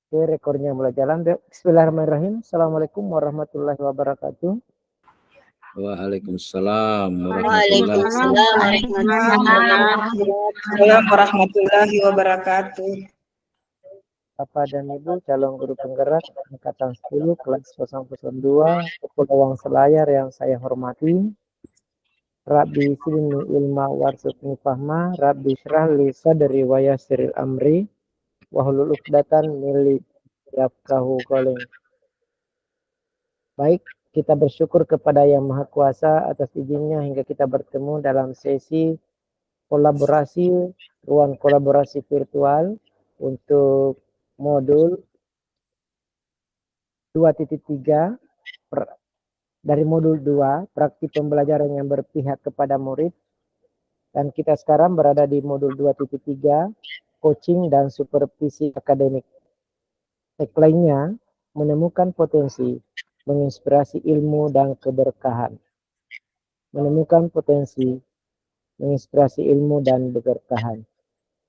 Oke, rekornya mulai jalan. Bismillahirrahmanirrahim. Assalamualaikum warahmatullahi wabarakatuh. Waalaikumsalam warahmatullahi wabarakatuh. Bapak dan Ibu calon guru penggerak angkatan 10 kelas 002 Kepulauan Selayar yang saya hormati. Rabbi silmi ilma warzuqni fahma, Rabbi syrah li sadri wa yassiril amri, wahlul 'uqdatam min yafqahu qawli. Baik, kita bersyukur kepada Yang Maha Kuasa atas izinnya hingga kita bertemu dalam sesi kolaborasi, ruang kolaborasi virtual untuk modul 2.3 dari modul 2, praktik pembelajaran yang berpihak kepada murid. Dan kita sekarang berada di modul 2.3, coaching dan supervisi akademik. Tagline-nya, menemukan potensi, menginspirasi ilmu dan keberkahan. Menemukan potensi, menginspirasi ilmu dan keberkahan.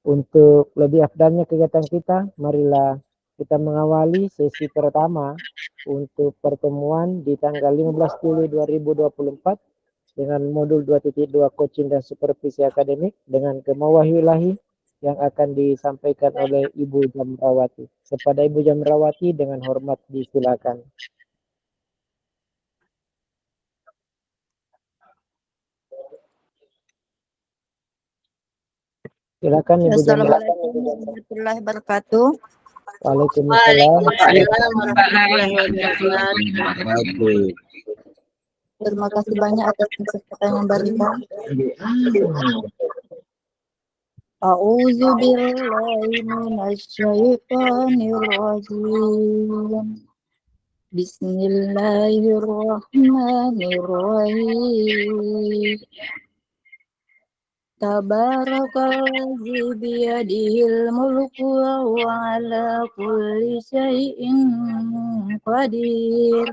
Untuk lebih afdalnya kegiatan kita, marilah kita mengawali sesi pertama untuk pertemuan di tanggal 15 Juli 2024 dengan modul 2.2 coaching dan supervisi akademik dengan kemauan ilahi yang akan disampaikan oleh Ibu Jamrawati. Kepada Ibu Jamrawati dengan hormat disilakan. Silakan Ibu Jamrawati. Assalamualaikum warahmatullahi wabarakatuh. Waalaikumsalam. Terima kasih banyak atas kesempatan yang diberikan. A'udzu billahi minasy syaithanir rajim. Bismillahirrahmanirrahim. Tabarakalladzi biyadihil mulku wa huwa ala kulli syai'in qadir.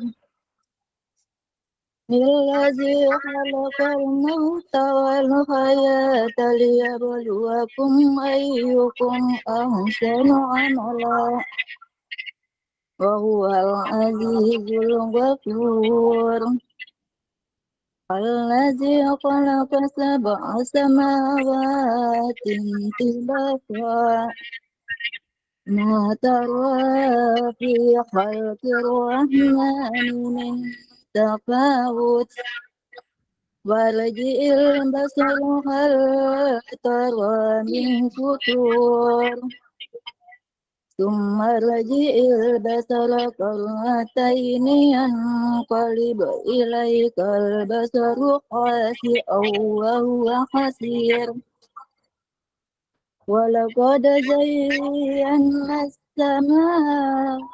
Alladzi khalaqal mauta wal hayata liyabluwakum ayyukum ahsanu amala. Wa huwal azizul ghafur. Alladzi khalaqa sab'a samawati tibaqa. Ma tara fi khalqir rahmani min tafawut. Warji'il basaru hal tara min futur. Summa raji'il basara karrataini yanqalib ilaikal basaru khasi'aw wa huwa hasir. Walaqad zayyana as-samaa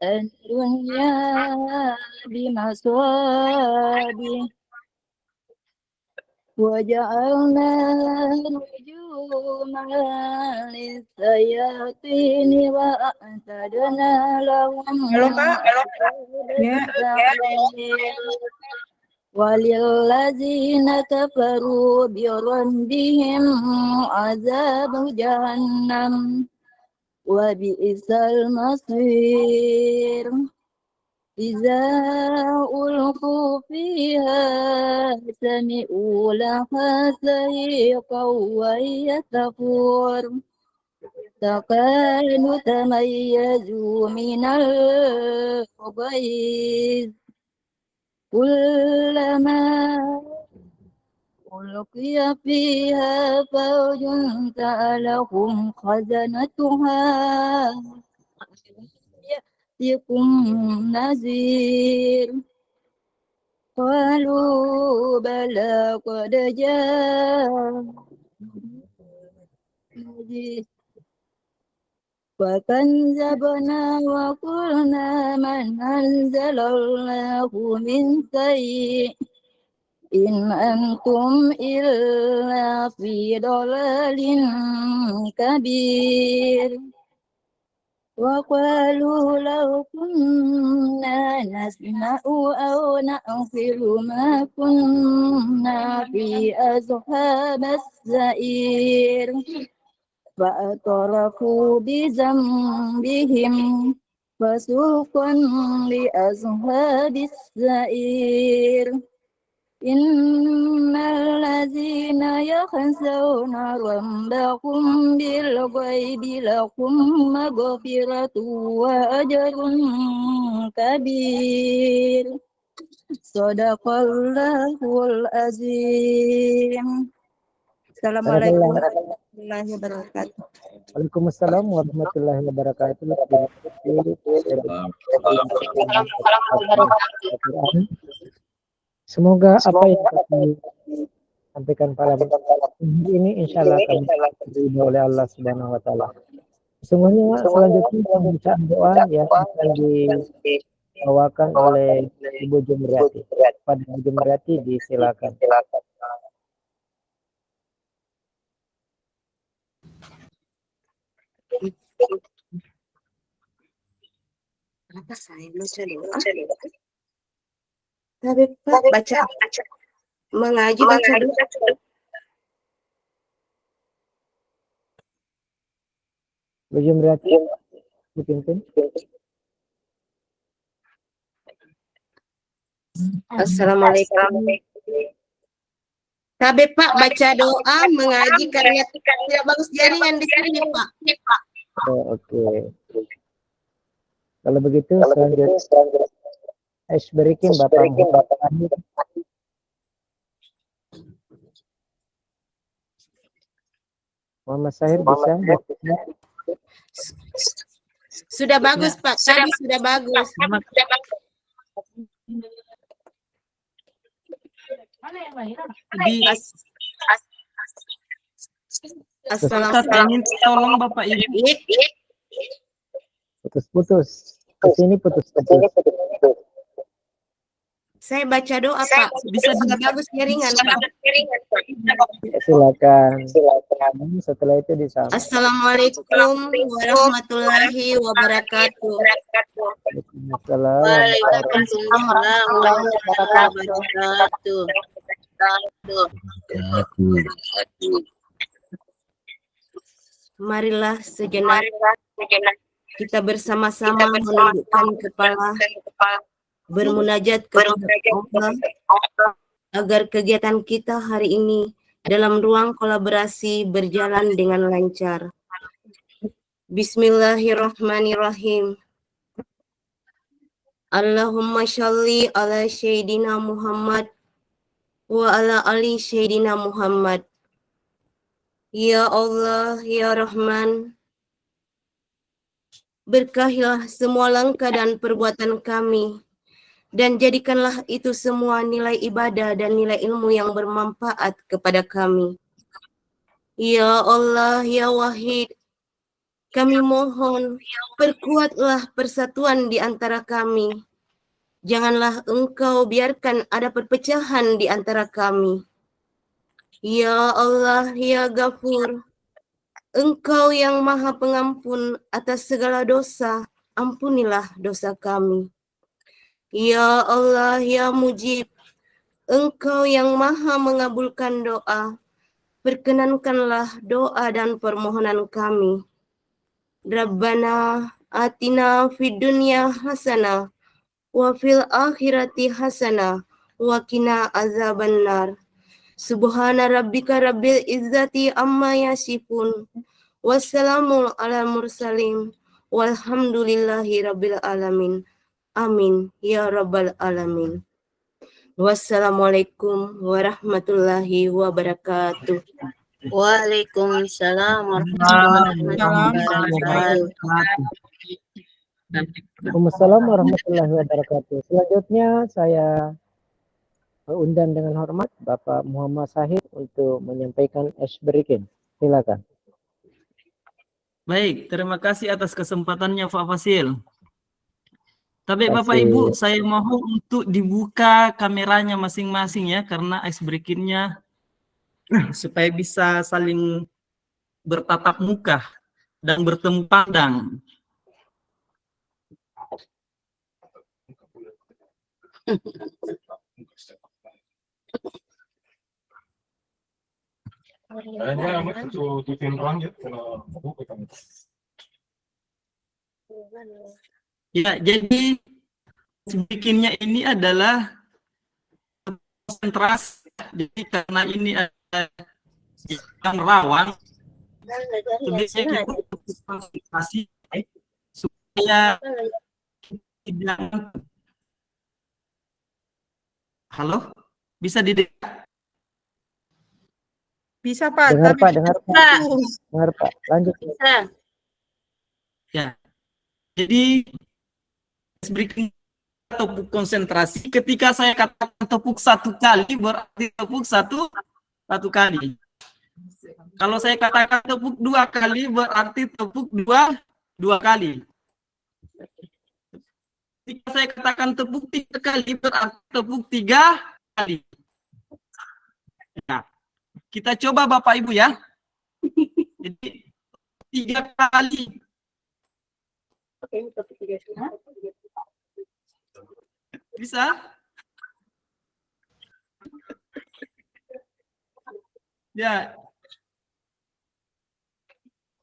ad-dunya bimasabih wa ja'alna nujuman lis-sayatini wa a'tadna lahum walillazina kafaru bi rabbihim azabu jahannam wa bi'sal masir. Iza ulqu fiha sami'u laha sayiqan wa yatafur. Takanu tamayyazu minal ghayz. Kullama ulqiya fiha fawjun sa'alahum khazanatuha ya'tikum nazir. Qalu bala qad jaa wa kanzabna wa qulna man anzalallahu min sayyi in antum illa fi dalalin kabir. Wa qalu law kunna nasma'u aw na'qilu ma kunna fi ashabis sa'ir. فاعترفوا بذنبهم فسوقا لأصحاب السعير إن الذين يخشون ربهم بالغيب لهم مغفرة وأجر كبير صدق الله العظيم. Assalamualaikum warahmatullahi wabarakatuh. Waalaikumsalam warahmatullahi wabarakatuh. Terima kasih. Semoga apa yang kami sampaikan pada ini insya Allah akan diterima oleh Allah Subhanahu wa Ta'ala. Sesungguhnya selanjutnya pembacaan doa yang akan dibawakan oleh Ibu Jumriati. Pada Ibu Jumriati disilakan. Apa saya baca doa? Tapi Pak baca mengaji baca doa. Ibu Jumriati dipimpin. Assalamualaikum. Tapi Pak baca doa mengaji karena tidak bagus jaringan di sini Pak. Oh, oke. Kalau begitu selanjutnya saya berikan Bapak Muhammad. Muhammad Sahir bisa? Sudah bagus Pak, tadi sudah bagus. Assalamualaikum. Tolong Bapak Ibu. Putus-putus. Kesini putus-putus. Saya baca doa Pak, bisa sudah bagus jaringan Pak. Silakan. Setelah itu disambung. Assalamualaikum warahmatullahi wabarakatuh. Waalaikumsalam warahmatullahi wabarakatuh. Marilah sejenak kita bersama-sama menundukkan kepala, bermunajat kepada Allah agar kegiatan kita hari ini dalam ruang kolaborasi berjalan dengan lancar. Bismillahirrahmanirrahim. Allahumma sholli ala Sayyidina Muhammad wa ala ali Sayyidina Muhammad. Ya Allah, Ya Rahman, berkahilah semua langkah dan perbuatan kami, dan jadikanlah itu semua nilai ibadah dan nilai ilmu yang bermanfaat kepada kami. Ya Allah, Ya Wahid, kami mohon, perkuatlah persatuan di antara kami. Janganlah Engkau biarkan ada perpecahan di antara kami. Ya Allah, Ya Ghafur, Engkau yang Maha Pengampun atas segala dosa, ampunilah dosa kami. Ya Allah, Ya Mujib, Engkau yang Maha mengabulkan doa, perkenankanlah doa dan permohonan kami. Rabbana atina fid dunya hasanah wa fil akhirati hasanah wa qina azabannar. Subhana rabbika rabbil izzati amma yasifun. Wassalamu ala mursalin. Walhamdulillahi rabbil alamin. Amin ya rabbal alamin. Wassalamualaikum warahmatullahi wabarakatuh. Waalaikumsalam warahmatullahi wabarakatuh. Waalaikumsalam warahmatullahi wabarakatuh. Selanjutnya saya undang dengan hormat Bapak Muhammad Sahir untuk menyampaikan berikut. Silakan. Baik, terima kasih atas kesempatannya Pak Fasil. Tapi Terima Bapak kasih. Ibu, saya mohon untuk dibuka kameranya masing-masing ya, karena ice breaking-nya supaya bisa saling bertatap muka dan bertemu pandang. Ya, jadi bikinnya ini adalah konsentrasi. Jadi karena ini ada yang rawan, sebaiknya kita konsentrasi supaya tidak. Halo, bisa didengar? Bisa Pak. Dengar tapi Pak, dengar Pak, Pak, dengar Pak. Lanjut. bisa. Ya. Jadi breaking tepuk konsentrasi. Ketika saya katakan tepuk satu kali, berarti tepuk satu kali. Kalau saya katakan tepuk dua kali, berarti tepuk dua kali. Ketika saya katakan tepuk tiga kali, berarti tepuk tiga kali. Nah, kita coba Bapak Ibu ya. Jadi 3 kali. Bisa? Ya.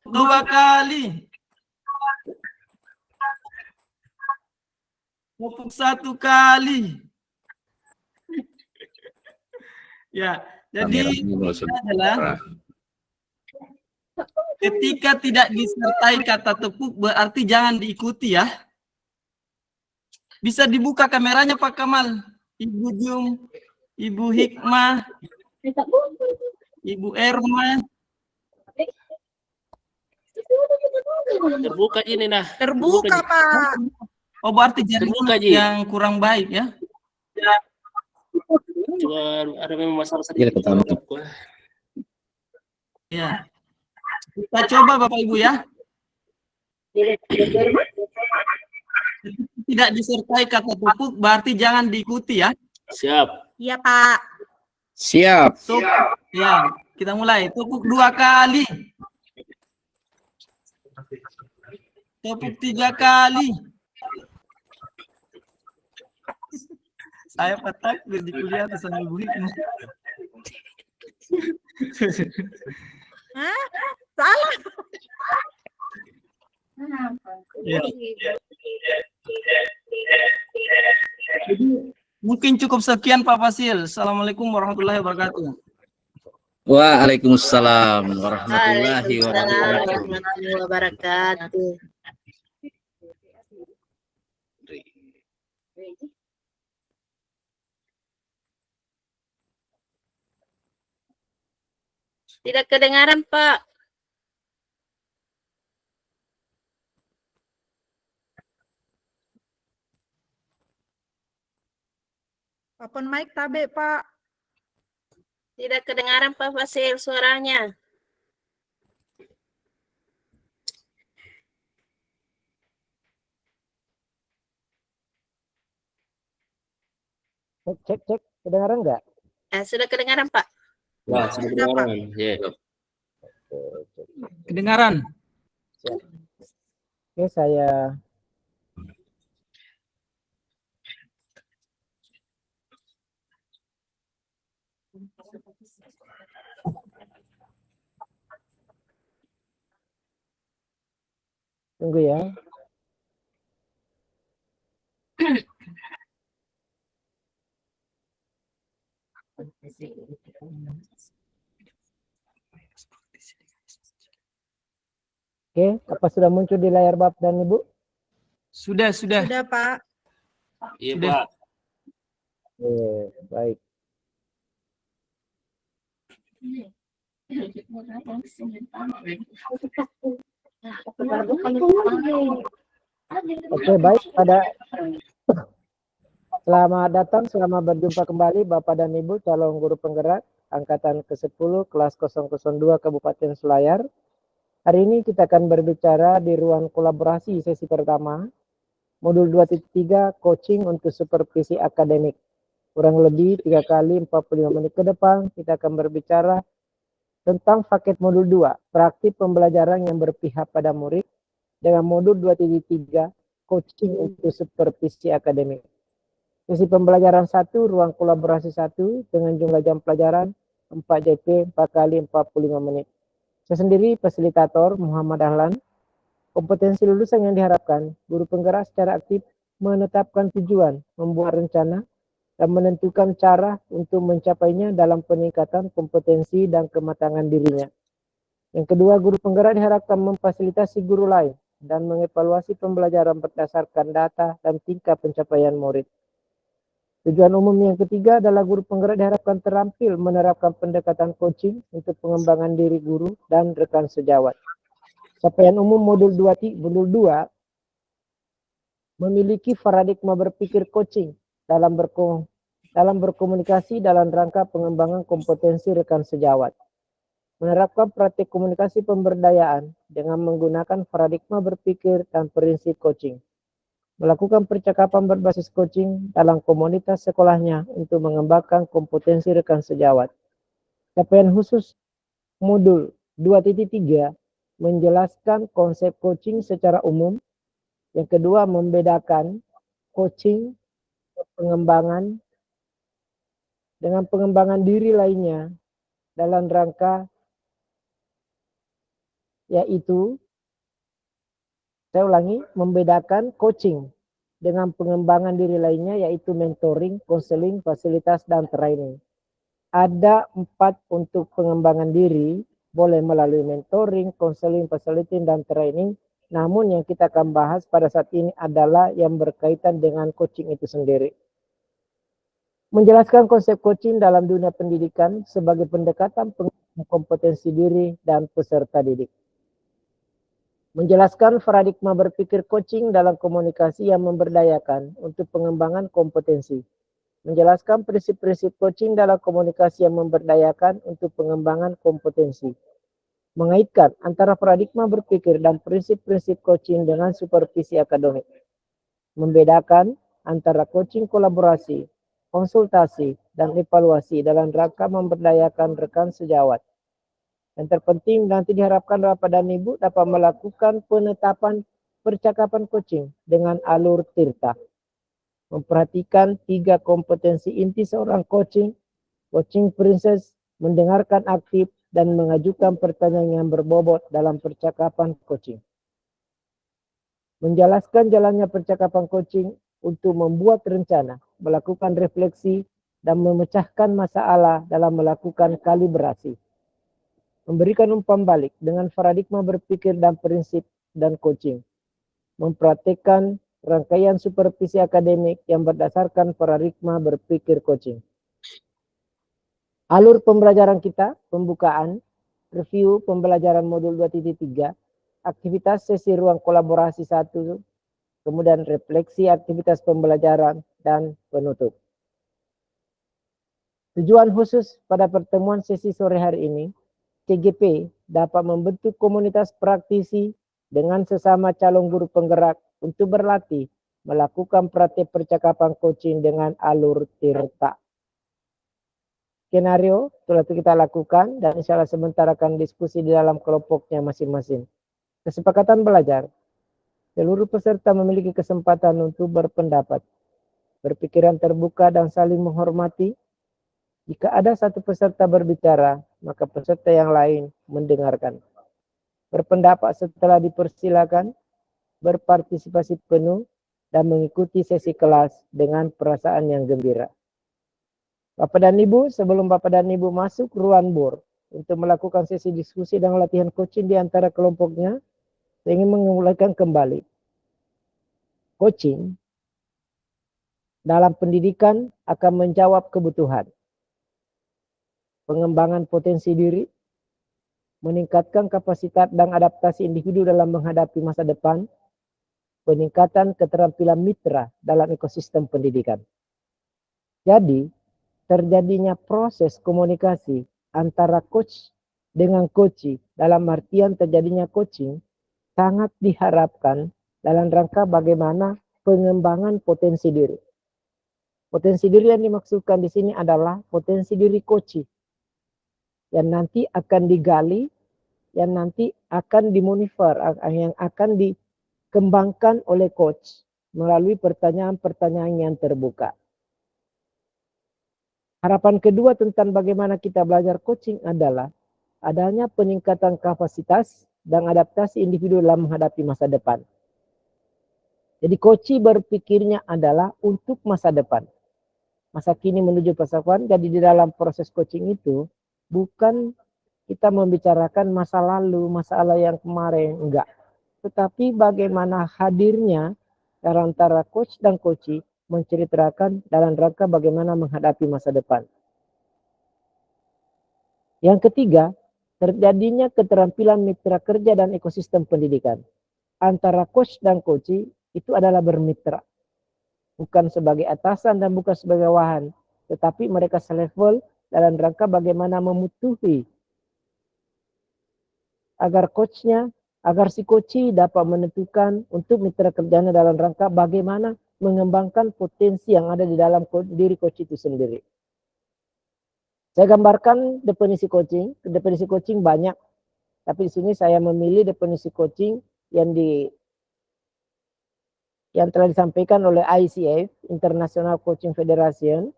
2 kali. Tepuk 1 kali. Ya, jadi ini adalah ketika tidak disertai kata tepuk berarti jangan diikuti ya. Bisa dibuka kameranya Pak Kamal, Ibu Jum, Ibu Hikmah, Ibu Erma. Terbuka ini nah. terbuka Pak. Oh berarti Terbuka, jaringan Ji. yang kurang baik ya. Cuma ada memang masalah Iya, sedikit. ketemu. Ya. Kita coba Bapak Ibu ya. Tidak disertai kata tepuk berarti jangan diikuti ya. Siap. Iya Pak. Siap. Tepuk. Ya, kita mulai. Tepuk 2 kali. Tepuk 3 kali. Saya petak di kuliah atas sama Ibu Hikmah. Hah? Salah. Ya. Jadi, mungkin cukup sekian Pak Fasil. Assalamualaikum warahmatullahi wabarakatuh. Waalaikumsalam warahmatullahi Waalaikumsalam wabarakatuh. warahmatullahi wabarakatuh. Tidak kedengaran, Pak. Open mic tabe Pak. Tidak kedengaran, Pak Fasil, suaranya. Cek, kedengaran nggak? Sudah kedengaran, Pak. Wah, sudah kedengaran. Ya. Kedengaran? Oke, saya tunggu ya. Oke, apa sudah muncul di layar Bapak dan Ibu? Sudah. Sudah Pak. Iya, Sudah. Pak. Baik. Oke, baik. Selamat datang, selamat berjumpa kembali Bapak dan Ibu calon guru penggerak angkatan ke-10 kelas 002 Kabupaten Selayar. Hari ini kita akan berbicara di ruang kolaborasi sesi pertama, modul 2.3 coaching untuk supervisi akademik. Kurang lebih 3 kali 45 menit ke depan kita akan berbicara tentang paket modul 2, praktik pembelajaran yang berpihak pada murid, dengan modul 2.3 coaching untuk supervisi akademik. Sesi pembelajaran 1, ruang kolaborasi 1 dengan jumlah jam pelajaran 4 JP 4 kali 45 menit. Saya sendiri fasilitator Muhammad Dahlan. Kompetensi lulusan yang diharapkan, guru penggerak secara aktif menetapkan tujuan, membuat rencana, dan menentukan cara untuk mencapainya dalam peningkatan kompetensi dan kematangan dirinya. Yang kedua, guru penggerak diharapkan memfasilitasi guru lain dan mengevaluasi pembelajaran berdasarkan data dan tingkat pencapaian murid. Tujuan umum yang ketiga adalah guru penggerak diharapkan terampil menerapkan pendekatan coaching untuk pengembangan diri guru dan rekan sejawat. Capaian umum modul 2 memiliki paradigma berpikir coaching dalam berkomunikasi dalam rangka pengembangan kompetensi rekan sejawat. Menerapkan praktik komunikasi pemberdayaan dengan menggunakan paradigma berpikir dan prinsip coaching. Melakukan percakapan berbasis coaching dalam komunitas sekolahnya untuk mengembangkan kompetensi rekan sejawat. Capaian khusus modul 2.3 menjelaskan konsep coaching secara umum. Yang kedua, membedakan coaching pengembangan dengan pengembangan diri lainnya dalam rangka yaitu, saya ulangi, membedakan coaching dengan pengembangan diri lainnya yaitu mentoring, konseling, fasilitas, dan training. Ada 4 untuk pengembangan diri, boleh melalui mentoring, konseling, facilitating, dan training. Namun yang kita akan bahas pada saat ini adalah yang berkaitan dengan coaching itu sendiri. Menjelaskan konsep coaching dalam dunia pendidikan sebagai pendekatan kompetensi diri dan peserta didik. Menjelaskan paradigma berpikir coaching dalam komunikasi yang memberdayakan untuk pengembangan kompetensi. Menjelaskan prinsip-prinsip coaching dalam komunikasi yang memberdayakan untuk pengembangan kompetensi. Mengaitkan antara paradigma berpikir dan prinsip-prinsip coaching dengan supervisi akademik. Membedakan antara coaching kolaborasi, konsultasi, dan evaluasi dalam rangka memberdayakan rekan sejawat. Yang terpenting nanti diharapkan Bapak dan Ibu dapat melakukan penetapan percakapan coaching dengan alur tirta. Memperhatikan 3 kompetensi inti seorang coaching princess, mendengarkan aktif, dan mengajukan pertanyaan yang berbobot dalam percakapan coaching. Menjelaskan jalannya percakapan coaching untuk membuat rencana, melakukan refleksi, dan memecahkan masalah dalam melakukan kalibrasi. Memberikan umpan balik dengan paradigma berpikir dan prinsip dan coaching. Mempraktikkan rangkaian supervisi akademik yang berdasarkan paradigma berpikir coaching. Alur pembelajaran kita, pembukaan, review pembelajaran modul 2.3, aktivitas sesi ruang kolaborasi 1, kemudian refleksi aktivitas pembelajaran, dan penutup. Tujuan khusus pada pertemuan sesi sore hari ini, CGP dapat membentuk komunitas praktisi dengan sesama calon guru penggerak untuk berlatih melakukan praktik percakapan coaching dengan alur tirta. Skenario telah kita lakukan dan insya Allah sebentar akan diskusi di dalam kelompoknya masing-masing. Kesepakatan belajar. Seluruh peserta memiliki kesempatan untuk berpendapat, berpikiran terbuka dan saling menghormati. Jika ada satu peserta berbicara, maka peserta yang lain mendengarkan. Berpendapat setelah dipersilakan, berpartisipasi penuh, dan mengikuti sesi kelas dengan perasaan yang gembira. Bapak dan Ibu, sebelum Bapak dan Ibu masuk ruang bor untuk melakukan sesi diskusi dan latihan coaching di antara kelompoknya, saya ingin mengulangi kembali. Coaching dalam pendidikan akan menjawab kebutuhan. Pengembangan potensi diri, meningkatkan kapasitas dan adaptasi individu dalam menghadapi masa depan, peningkatan keterampilan mitra dalam ekosistem pendidikan. Jadi, terjadinya proses komunikasi antara coach dengan coachee dalam artian terjadinya coaching sangat diharapkan dalam rangka bagaimana pengembangan potensi diri. Potensi diri yang dimaksudkan di sini adalah potensi diri coachee yang nanti akan digali, yang nanti akan dimonitor, yang akan dikembangkan oleh coach melalui pertanyaan-pertanyaan yang terbuka. Harapan kedua tentang bagaimana kita belajar coaching adalah adanya peningkatan kapasitas dan adaptasi individu dalam menghadapi masa depan. Jadi coach berpikirnya adalah untuk masa depan. Masa kini menuju masa depan. Jadi di dalam proses coaching itu bukan kita membicarakan masa lalu, masalah yang kemarin, enggak. Tetapi bagaimana hadirnya antara coach dan coachee menceritakan dalam rangka bagaimana menghadapi masa depan. Yang ketiga, terjadinya keterampilan mitra kerja dan ekosistem pendidikan. Antara coach dan coachee itu adalah bermitra. Bukan sebagai atasan dan bukan sebagai bawahan. Tetapi mereka selevel dalam rangka bagaimana memutuhi agar coachnya, agar si coachee dapat menentukan untuk mitra kerjanya dalam rangka bagaimana mengembangkan potensi yang ada di dalam diri coach itu sendiri. Saya gambarkan definisi coaching. Definisi coaching banyak, tapi di sini saya memilih definisi coaching yang telah disampaikan oleh ICF, International Coaching Federation,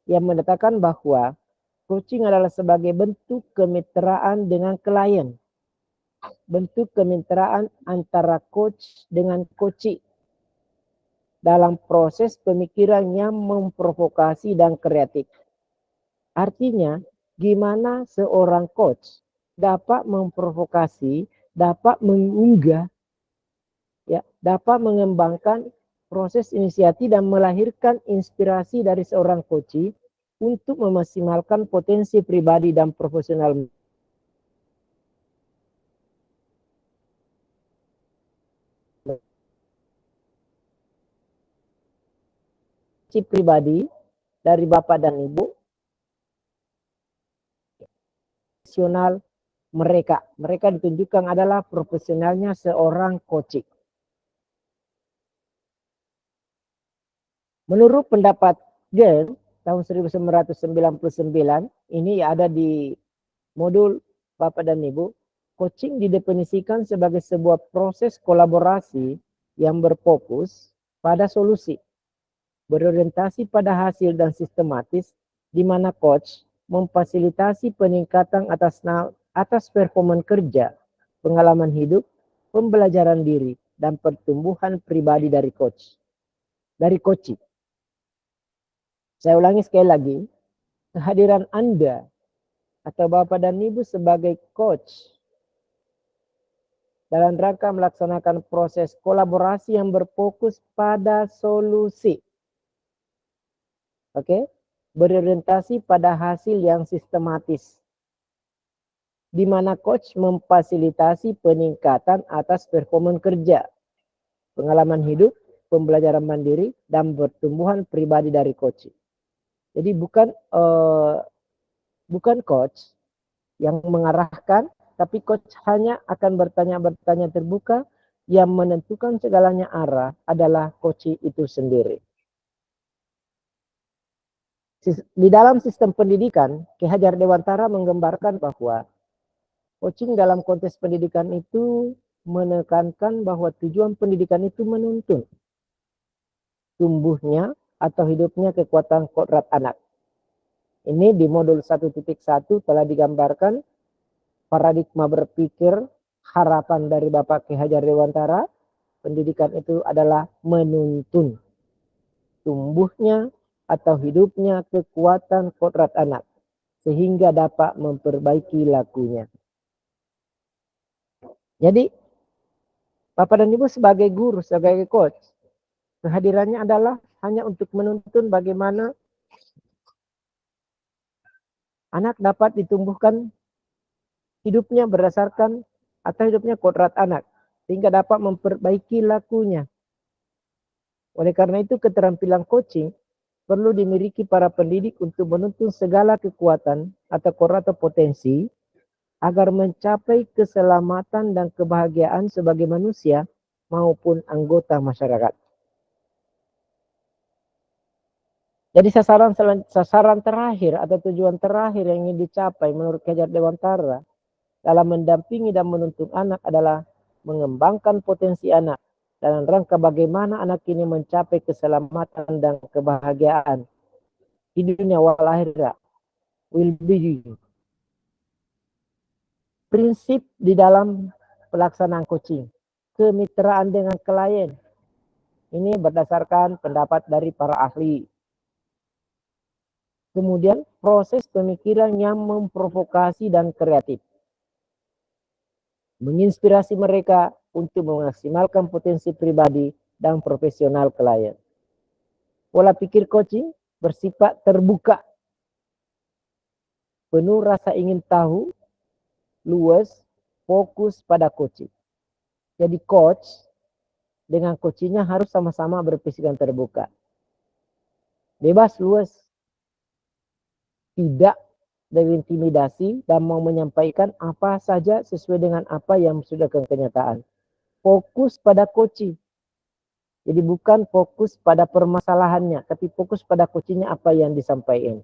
yang menyatakan bahwa coaching adalah sebagai bentuk kemitraan dengan klien. Bentuk kemitraan antara coach dengan coachee dalam proses pemikiran yang memprovokasi dan kreatif. Artinya, gimana seorang coach dapat memprovokasi, dapat mengunggah, ya, dapat mengembangkan proses inisiatif dan melahirkan inspirasi dari seorang coachee untuk memaksimalkan potensi pribadi dan profesional pribadi dari Bapak dan Ibu, profesional mereka. Mereka ditunjukkan adalah profesionalnya seorang coaching. Menurut pendapat Gern tahun 1999, ini ada di modul Bapak dan Ibu, coaching didefinisikan sebagai sebuah proses kolaborasi yang berfokus pada solusi, berorientasi pada hasil dan sistematis, di mana coach memfasilitasi peningkatan atas performa kerja, pengalaman hidup, pembelajaran diri, dan pertumbuhan pribadi dari coach. Dari coaching. Saya ulangi sekali lagi, kehadiran Anda atau Bapak dan Ibu sebagai coach dalam rangka melaksanakan proses kolaborasi yang berfokus pada solusi. Oke? Berorientasi pada hasil yang sistematis. Di mana coach memfasilitasi peningkatan atas performa kerja, pengalaman hidup, pembelajaran mandiri, dan pertumbuhan pribadi dari coach. Jadi bukan coach yang mengarahkan, tapi coach hanya akan bertanya terbuka, yang menentukan segalanya arah adalah coach itu sendiri. Di dalam sistem pendidikan, Ki Hajar Dewantara menggambarkan bahwa coaching dalam konteks pendidikan itu menekankan bahwa tujuan pendidikan itu menuntun tumbuhnya atau hidupnya kekuatan kodrat anak. Ini di modul 1.1 telah digambarkan paradigma berpikir harapan dari Bapak Ki Hajar Dewantara. Pendidikan itu adalah menuntun tumbuhnya atau hidupnya kekuatan kodrat anak sehingga dapat memperbaiki lakunya. Jadi Bapak dan Ibu sebagai guru, sebagai coach, kehadirannya adalah hanya untuk menuntun bagaimana anak dapat ditumbuhkan hidupnya berdasarkan atau hidupnya kodrat anak sehingga dapat memperbaiki lakunya. Oleh karena itu keterampilan coaching perlu dimiliki para pendidik untuk menuntun segala kekuatan atau kodrat atau potensi agar mencapai keselamatan dan kebahagiaan sebagai manusia maupun anggota masyarakat. Jadi sasaran terakhir atau tujuan terakhir yang ingin dicapai menurut Ki Hajar Dewantara dalam mendampingi dan menuntun anak adalah mengembangkan potensi anak dalam rangka bagaimana anak ini mencapai keselamatan dan kebahagiaan di dunia wal akhirat will be you. Prinsip di dalam pelaksanaan coaching, kemitraan dengan klien. Ini berdasarkan pendapat dari para ahli. Kemudian proses pemikiran yang memprovokasi dan kreatif. Menginspirasi mereka untuk memaksimalkan potensi pribadi dan profesional klien. Pola pikir coaching bersifat terbuka, penuh rasa ingin tahu, luas, fokus pada coaching. Jadi coach dengan coachingnya harus sama-sama berpikiran terbuka. Bebas, luas. Tidak berintimidasi dan mau menyampaikan apa saja sesuai dengan apa yang sudah kenyataan. Fokus pada coaching. Jadi bukan fokus pada permasalahannya, tapi fokus pada coachingnya apa yang disampaikan.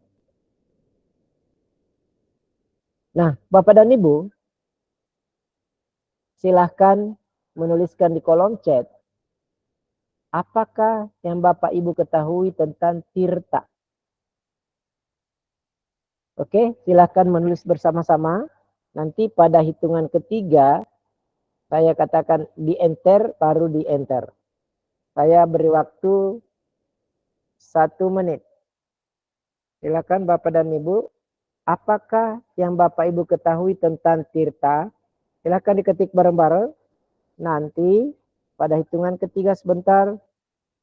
Nah, Bapak dan Ibu, silahkan menuliskan di kolom chat. Apakah yang Bapak Ibu ketahui tentang Tirta? Oke, silahkan menulis bersama-sama. Nanti pada hitungan ketiga, saya katakan di enter, baru di enter. Saya beri waktu 1 menit. Silakan Bapak dan Ibu. Apakah yang Bapak Ibu ketahui tentang Tirta? Silakan diketik bareng-bareng. Nanti pada hitungan ketiga sebentar,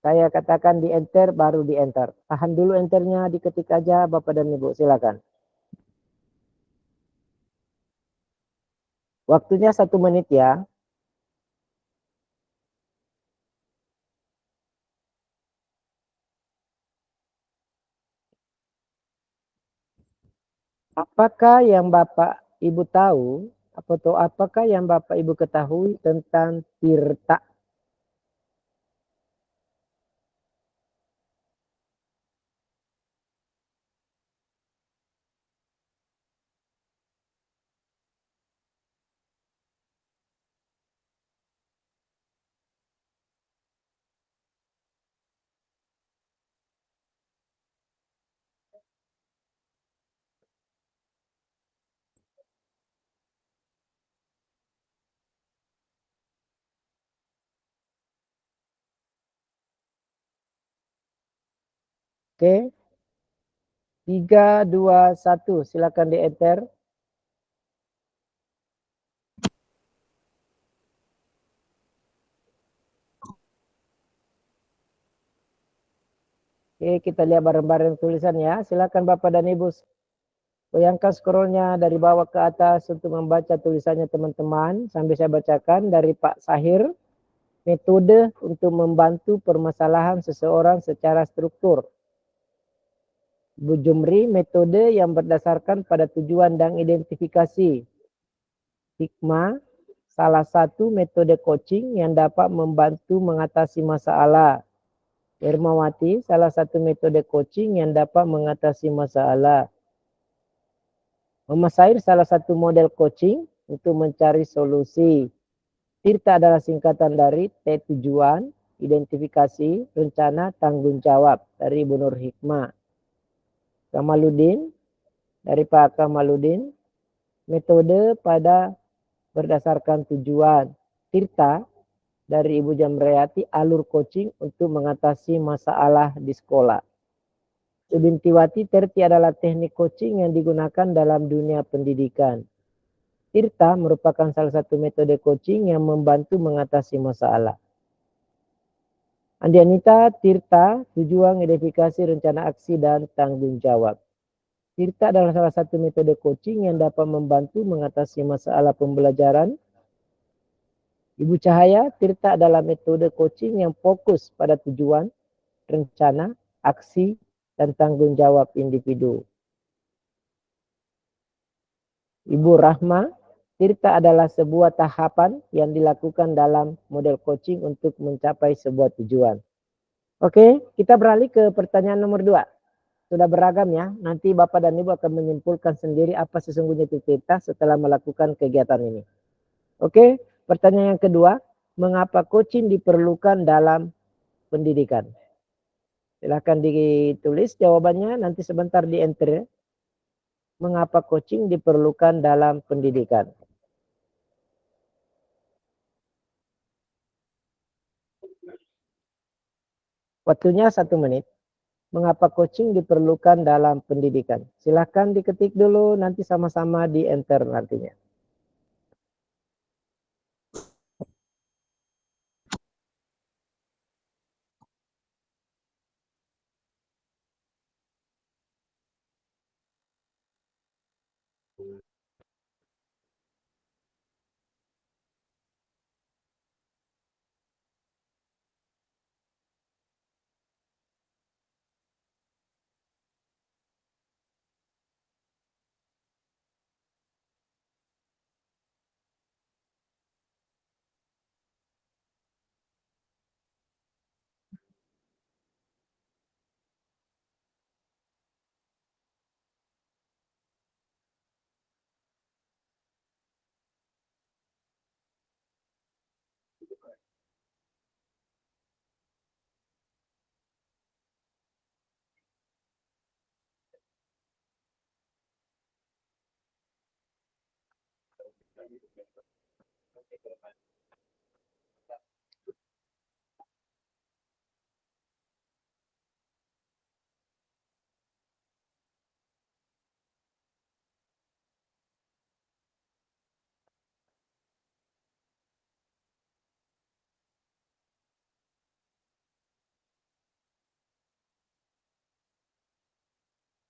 saya katakan di enter, baru di enter. Tahan dulu enternya, diketik aja Bapak dan Ibu. Silakan. Waktunya 1 menit ya. Apakah yang Bapak Ibu tahu atau apakah yang Bapak Ibu ketahui tentang Tirta? Oke. 3, 2, 1. Silakan di enter. Oke, kita lihat bareng-bareng tulisan ya. Silakan Bapak dan Ibu goyangkan scrollnya dari bawah ke atas untuk membaca tulisannya teman-teman. Sambil saya bacakan dari Pak Sahir. Metode untuk membantu permasalahan seseorang secara struktur. Bu Jumri, metode yang berdasarkan pada tujuan dan identifikasi. Hikmah, salah satu metode coaching yang dapat membantu mengatasi masalah. Hermawati, salah satu metode coaching yang dapat mengatasi masalah. Mama Sair, salah satu model coaching untuk mencari solusi. Tirta adalah singkatan dari T tujuan, identifikasi, rencana, tanggung jawab dari Ibu Nur Hikmah. Kamaluddin, dari Pak Kamaluddin, metode pada berdasarkan tujuan. Tirta dari Ibu Jamriyati, alur coaching untuk mengatasi masalah di sekolah. Subintiwati, Terti adalah teknik coaching yang digunakan dalam dunia pendidikan. Tirta merupakan salah satu metode coaching yang membantu mengatasi masalah. Andianita, Tirta, tujuan, identifikasi, rencana aksi, dan tanggung jawab. Tirta adalah salah satu metode coaching yang dapat membantu mengatasi masalah pembelajaran. Ibu Cahaya, Tirta adalah metode coaching yang fokus pada tujuan, rencana, aksi, dan tanggung jawab individu. Ibu Rahma, Tirta adalah sebuah tahapan yang dilakukan dalam model coaching untuk mencapai sebuah tujuan. Oke, kita beralih ke pertanyaan nomor 2. Sudah beragam ya, nanti Bapak dan Ibu akan menyimpulkan sendiri apa sesungguhnya itu Tirta setelah melakukan kegiatan ini. Oke, pertanyaan yang kedua, mengapa coaching diperlukan dalam pendidikan? Silahkan ditulis jawabannya, nanti sebentar di enter ya. Mengapa coaching diperlukan dalam pendidikan? Waktunya 1 menit. Mengapa coaching diperlukan dalam pendidikan? Silahkan diketik dulu, nanti sama-sama di enter nantinya.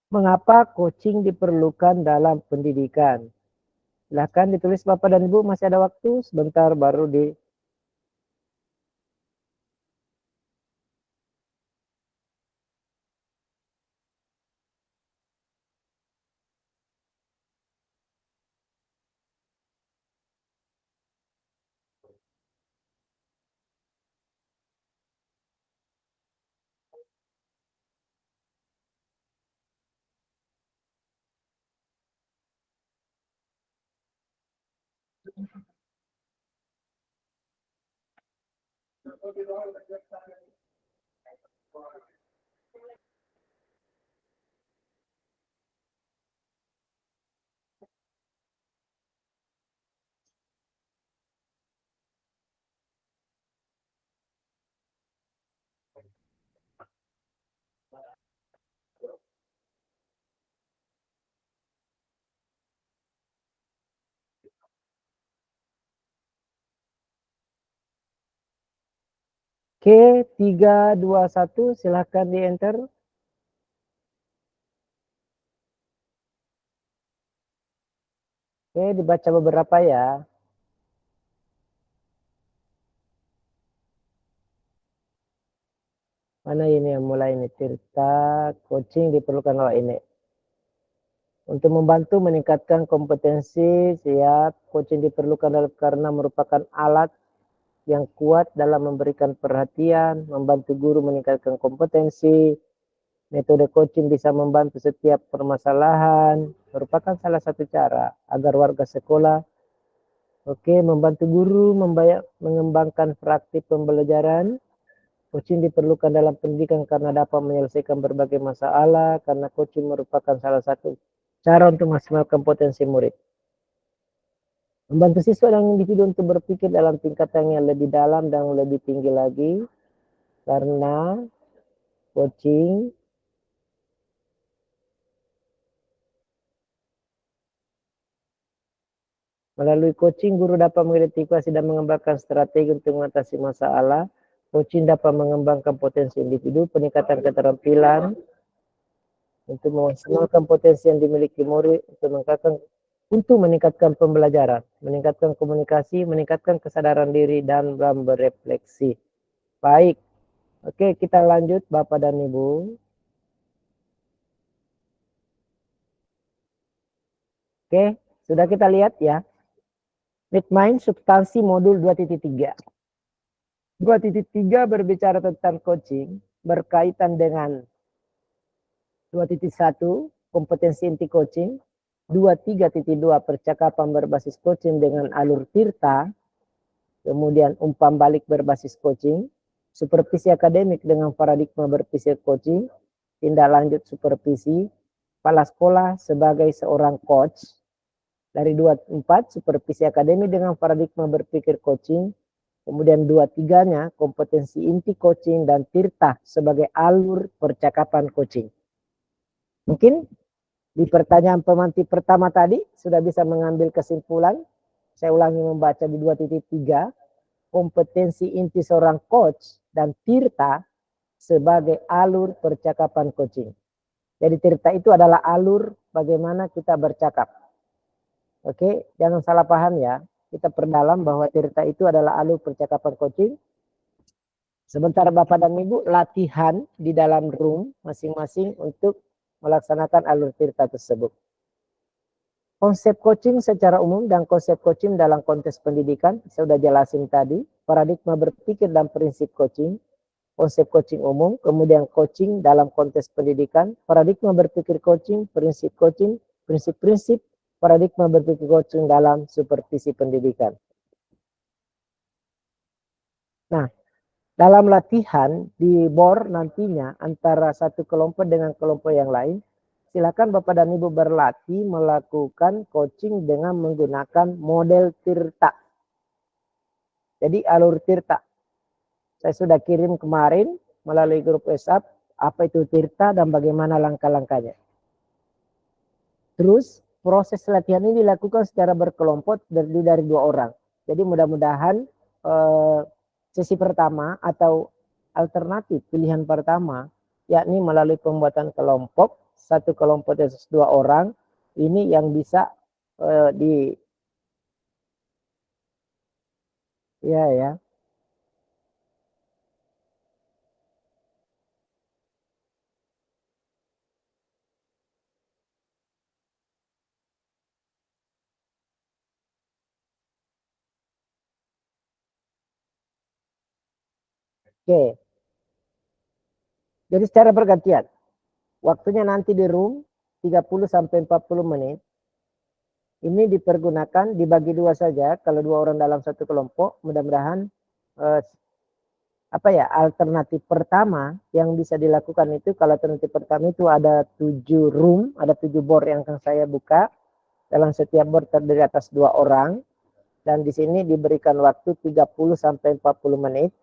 Mengapa coaching diperlukan dalam pendidikan? Silahkan ditulis Bapak dan Ibu, masih ada waktu sebentar baru di Oke, 3, 2, 1, silahkan di enter. Oke, dibaca beberapa ya. Mana ini yang mulai ini? Tirta, coaching diperlukan ini. Untuk membantu meningkatkan kompetensi, siap. Coaching diperlukan karena merupakan alat yang kuat dalam memberikan perhatian, membantu guru meningkatkan kompetensi. Metode coaching bisa membantu setiap permasalahan, merupakan salah satu cara agar warga sekolah membantu guru mengembangkan praktik pembelajaran. Coaching diperlukan dalam pendidikan karena dapat menyelesaikan berbagai masalah, karena coaching merupakan salah satu cara untuk maksimalkan potensi murid. Membantu siswa dan individu untuk berpikir dalam tingkatan yang lebih dalam dan lebih tinggi lagi, karena coaching melalui coaching, guru dapat mengidentifikasi dan mengembangkan strategi untuk mengatasi masalah. Coaching dapat mengembangkan potensi individu, peningkatan keterampilan, untuk memaksimalkan potensi yang dimiliki murid, untuk meningkatkan pembelajaran, meningkatkan komunikasi, meningkatkan kesadaran diri, dan berefleksi. Baik, oke, kita lanjut Bapak dan Ibu. Oke, sudah kita lihat ya. Midmind substansi modul 2.3. 2.3 berbicara tentang coaching, berkaitan dengan 2.1 kompetensi inti coaching, 23.2 percakapan berbasis coaching dengan alur Tirta, kemudian umpan balik berbasis coaching, supervisi akademik dengan paradigma berpikir coaching, tindak lanjut supervisi, kepala sekolah sebagai seorang coach. Dari 24, supervisi akademik dengan paradigma berpikir coaching. Kemudian 23-nya, kompetensi inti coaching dan tirta sebagai alur percakapan coaching. Mungkin di pertanyaan pemanti pertama tadi sudah bisa mengambil kesimpulan. Saya ulangi membaca di 2.3, kompetensi inti seorang coach dan tirta sebagai alur percakapan coaching. Jadi tirta itu adalah alur bagaimana kita bercakap. Oke, jangan salah paham ya. Kita perdalam bahwa tirta itu adalah alur percakapan coaching. Sementara Bapak dan Ibu latihan di dalam room masing-masing untuk melaksanakan alur tirta tersebut. Konsep coaching secara umum dan konsep coaching dalam konteks pendidikan, saya sudah jelasin tadi, paradigma berpikir dan prinsip coaching, konsep coaching umum, kemudian coaching dalam konteks pendidikan, paradigma berpikir coaching, prinsip-prinsip, paradigma berpikir coaching dalam supervisi pendidikan. Nah, dalam latihan di BOR nantinya antara satu kelompok dengan kelompok yang lain, silakan Bapak dan Ibu berlatih melakukan coaching dengan menggunakan model tirta. Jadi alur tirta. Saya sudah kirim kemarin melalui grup WhatsApp apa itu tirta dan bagaimana langkah-langkahnya. Terus proses latihan ini dilakukan secara berkelompok terdiri dari 2 orang. Jadi mudah-mudahan sesi pertama atau alternatif pilihan pertama yakni melalui pembuatan kelompok, satu kelompok dari 2 orang ini yang bisa ya. Oke. Jadi secara bergantian. Waktunya nanti di room 30 sampai 40 menit. Ini dipergunakan dibagi 2 saja kalau 2 orang dalam satu kelompok. Mudah-mudahan alternatif pertama yang bisa dilakukan itu, kalau alternatif pertama itu ada 7 room, ada 7 board yang akan saya buka. Dalam setiap board terdiri atas 2 orang dan di sini diberikan waktu 30 sampai 40 menit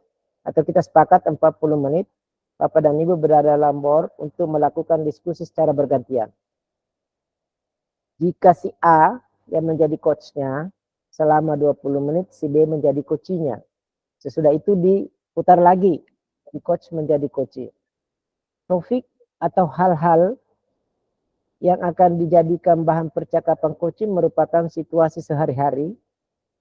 atau kita sepakat 40 menit. Bapak dan Ibu berada dalam board untuk melakukan diskusi secara bergantian. Jika si A yang menjadi coachnya selama 20 menit, si B menjadi coachinya. Sesudah itu diputar lagi, si coach menjadi coach. Topik atau hal-hal yang akan dijadikan bahan percakapan coaching merupakan situasi sehari-hari,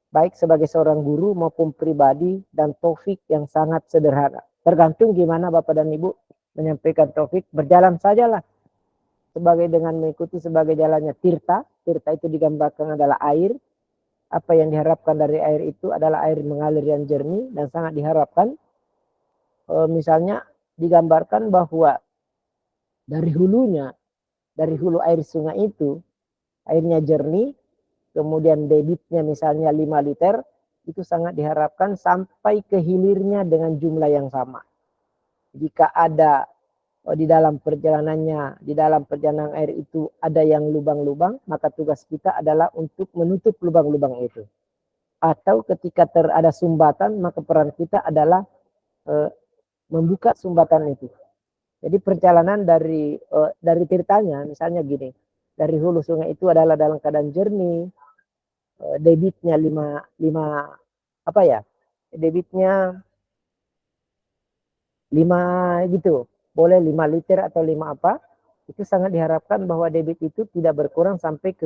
baik sebagai seorang guru maupun pribadi, dan topik yang sangat sederhana. Tergantung gimana Bapak dan Ibu menyampaikan topik, berjalan sajalah. Sebagai dengan mengikuti sebagai jalannya tirta. Tirta itu digambarkan adalah air. Apa yang diharapkan dari air itu adalah air mengalir yang jernih dan sangat diharapkan. Misalnya digambarkan bahwa dari hulunya, dari hulu air sungai itu, airnya jernih, kemudian debitnya misalnya 5 liter, itu sangat diharapkan sampai ke hilirnya dengan jumlah yang sama. Jika ada di dalam perjalanannya, di dalam perjalanan air itu ada yang lubang-lubang, maka tugas kita adalah untuk menutup lubang-lubang itu. Atau ketika ada sumbatan, maka peran kita adalah membuka sumbatan itu. Jadi perjalanan dari tirtanya, misalnya gini, dari hulu sungai itu adalah dalam keadaan jernih, debitnya 5 gitu, boleh 5 liter atau 5 apa, itu sangat diharapkan bahwa debit itu tidak berkurang sampai ke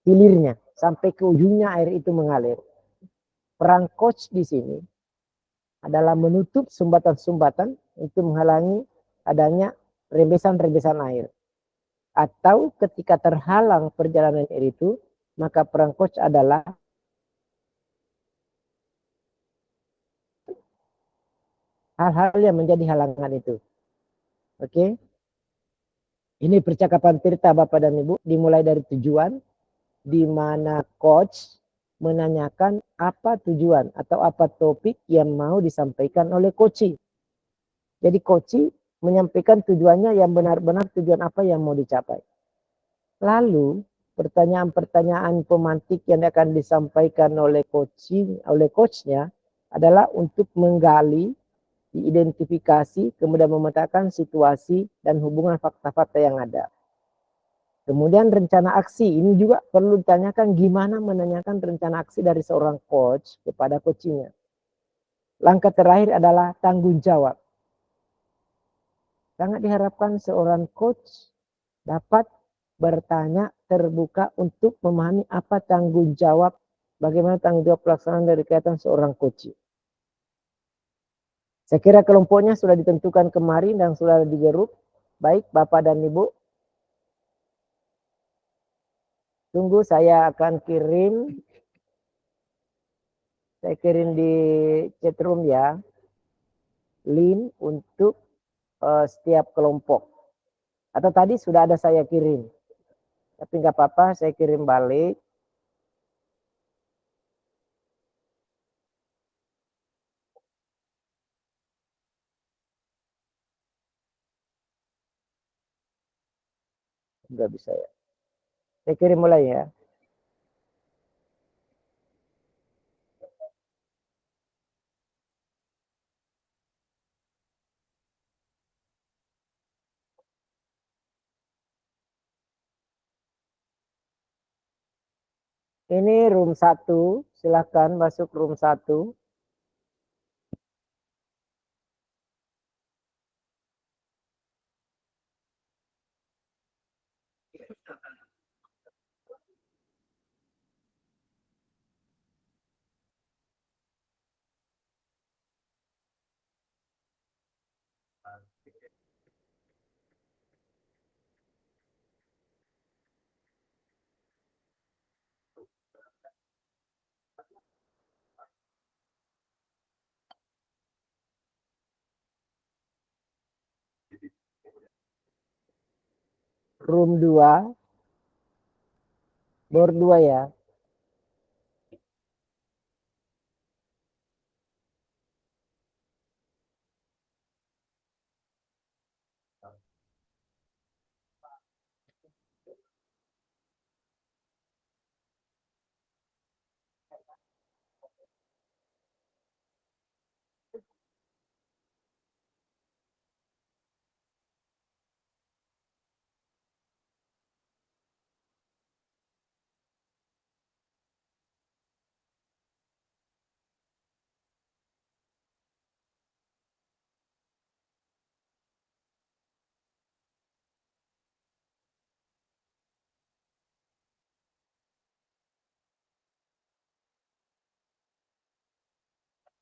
hilirnya, sampai ke ujungnya air itu mengalir. Peran coach di sini adalah menutup sumbatan-sumbatan untuk menghalangi adanya rembesan-rembesan air. Atau ketika terhalang perjalanan air itu, maka peran coach adalah hal-hal yang menjadi halangan itu. Oke. Ini percakapan tirta Bapak dan Ibu, dimulai dari tujuan, di mana coach menanyakan apa tujuan atau apa topik yang mau disampaikan oleh coach. Jadi coach menyampaikan tujuannya yang benar-benar tujuan apa yang mau dicapai. Lalu pertanyaan-pertanyaan pemantik yang akan disampaikan oleh coachnya adalah untuk menggali, diidentifikasi, kemudian memetakan situasi dan hubungan fakta-fakta yang ada. Kemudian rencana aksi, ini juga perlu ditanyakan gimana menanyakan rencana aksi dari seorang coach kepada coachnya. Langkah terakhir adalah tanggung jawab. Sangat diharapkan seorang coach dapat bertanya terbuka untuk memahami apa tanggung jawab, bagaimana tanggung jawab pelaksanaan dari kegiatan seorang coach. Saya kira kelompoknya sudah ditentukan kemarin dan sudah di grup. Baik Bapak dan Ibu. Tunggu saya akan kirim. Saya kirim di chatroom ya. Link untuk setiap kelompok. Atau tadi sudah ada saya kirim. Tapi nggak apa-apa, saya kirim balik. Nggak bisa ya. Saya kirim mulai ya. Ini room 1, silakan masuk room 1. Room 2, board 2 ya.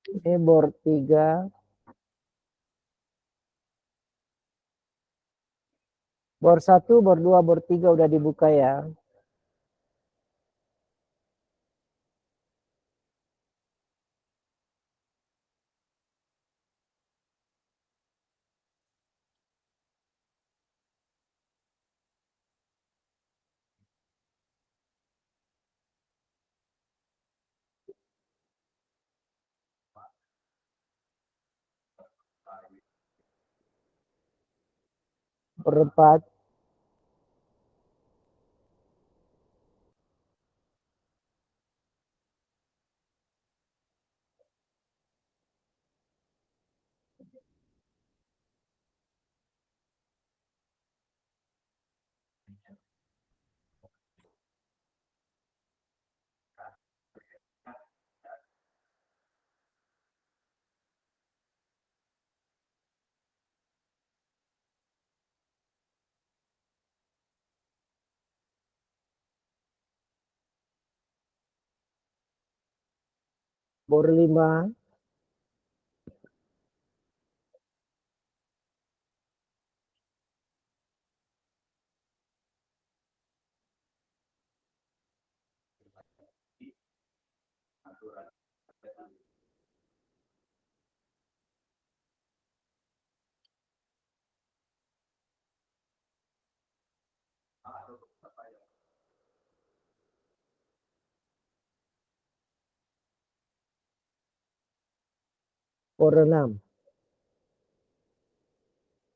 Ini board 3. Board 1, board 2, board 3 udah dibuka ya. Board 4. Board 5. Poro 6.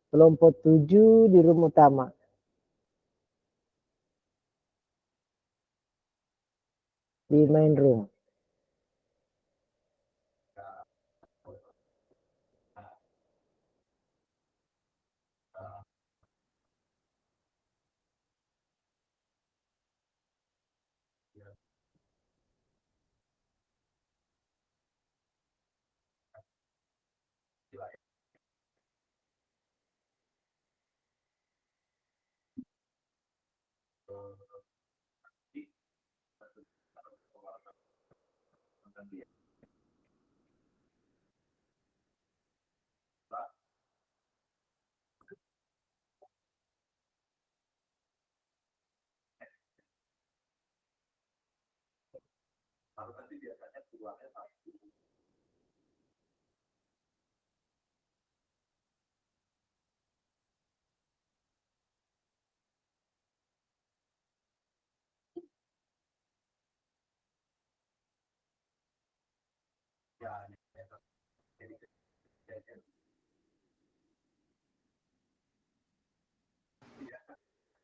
Kelompok 7 di room utama. Di main room.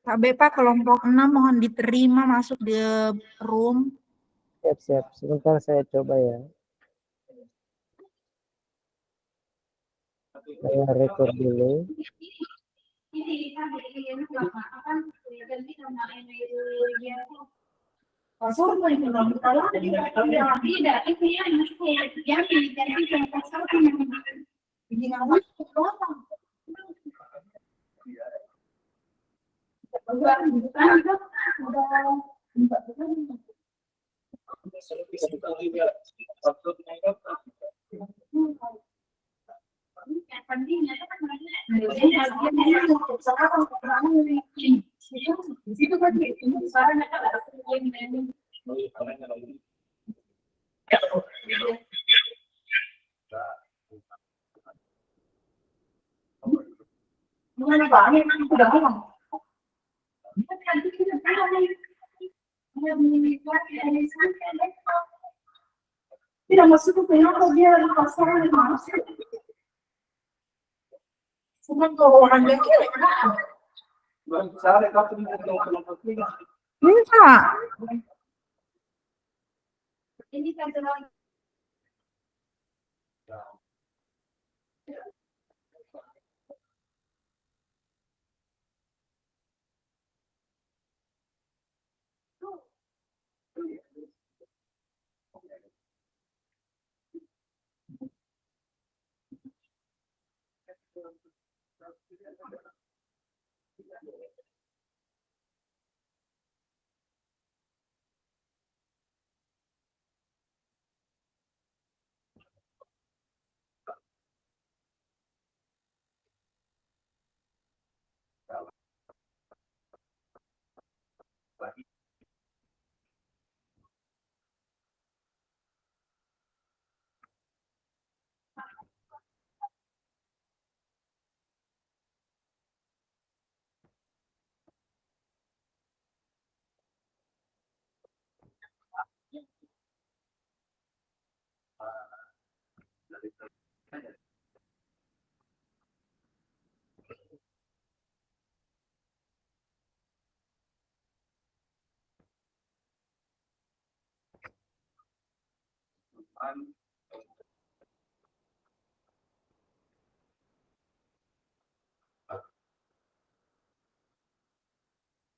Pak Bepa, kelompok 6 mohon diterima masuk di room. Siap-siap. Sebentar saya coba ya. Saya record dulu. Tidak masuk ke kenapa dia di pasaran masuk. Cuma kalau orang yang kiri kenapa? Ini Pak. Ini kan terlalu.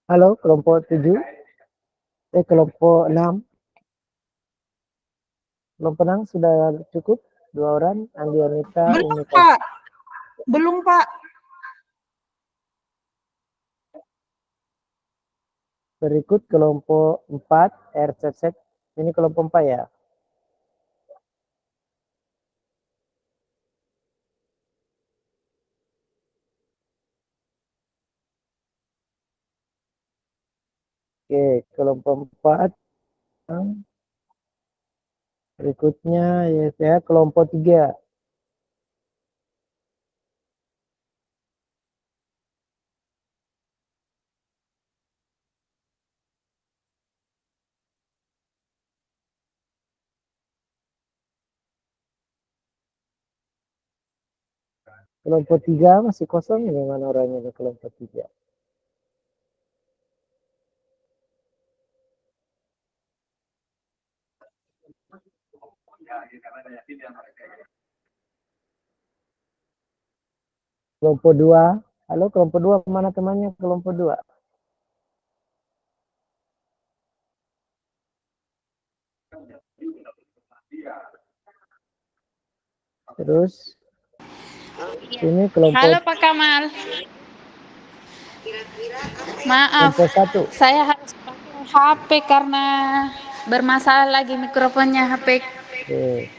Halo, kelompok 7. Kelompok 6. Kelompok 6 sudah cukup? 2 orang, Andi Anita, Belum Umi Pak. Belum Pak. Berikut kelompok 4, RCZ. Ini kelompok 4 ya. Oke, kelompok 4. Berikutnya ya kelompok 3. Kelompok 3 masih kosong, ini mana orangnya di kelompok 3? Kelompok 2, halo kelompok 2, mana temannya kelompok 2? Terus ini kelompok Halo Pak Kamal. Maaf, kelompok 1. saya harus pakai HP karena bermasalah lagi mikrofonnya HP. Oke.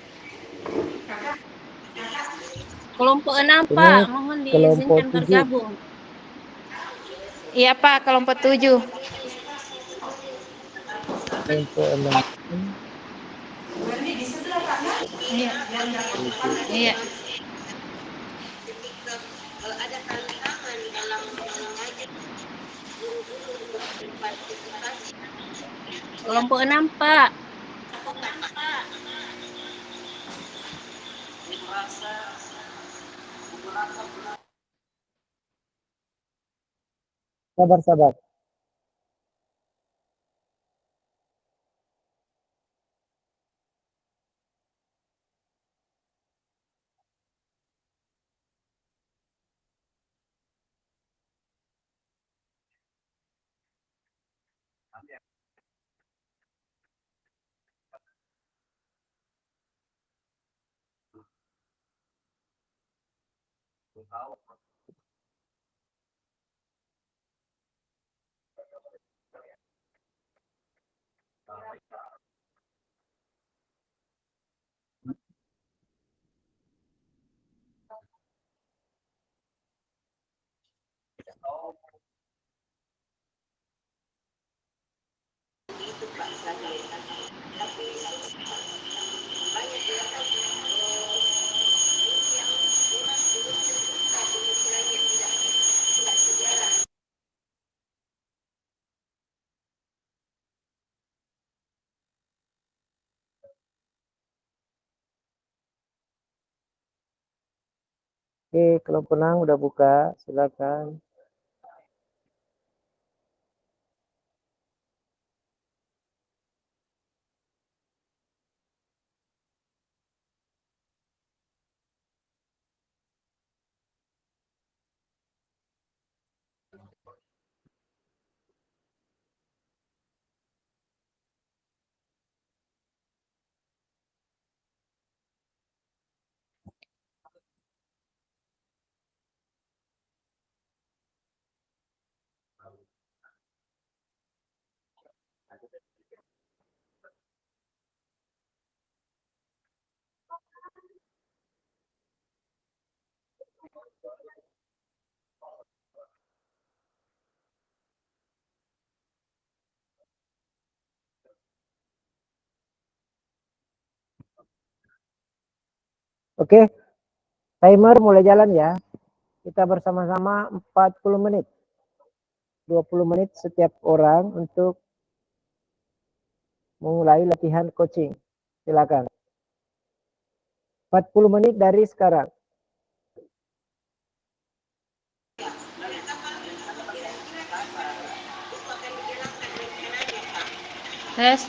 Kelompok 6 Ini Pak, mohon kelompok diizinkan 7. bergabung. Iya Pak, kelompok 7. Kelompok 6. Iya. Iya. Kelompok 6 Pak. Sabar. Oke, kelompok 6 udah buka, silakan. Oke, timer mulai jalan ya. Kita bersama-sama 40 menit. 20 menit setiap orang untuk memulai latihan coaching. Silakan. 40 menit dari sekarang. Tes.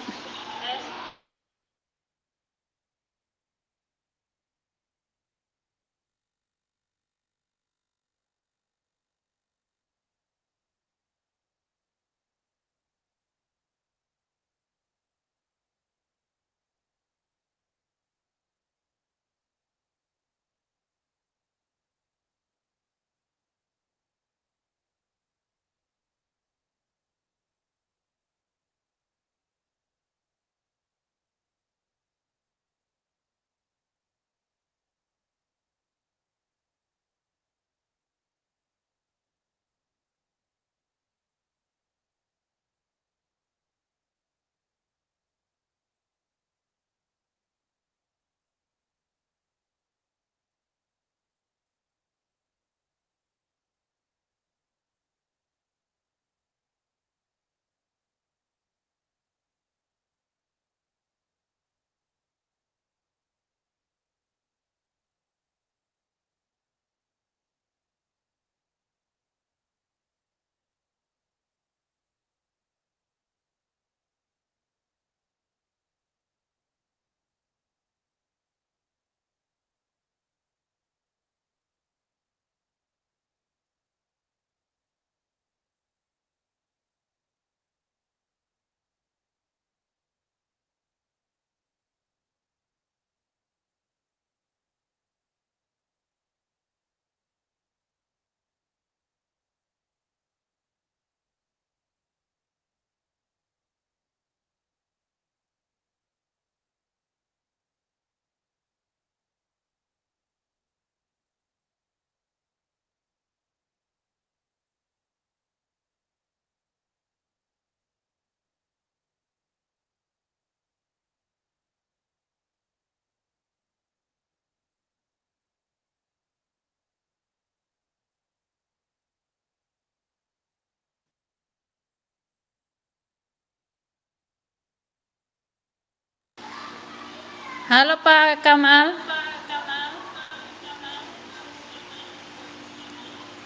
Halo Pak Kamal.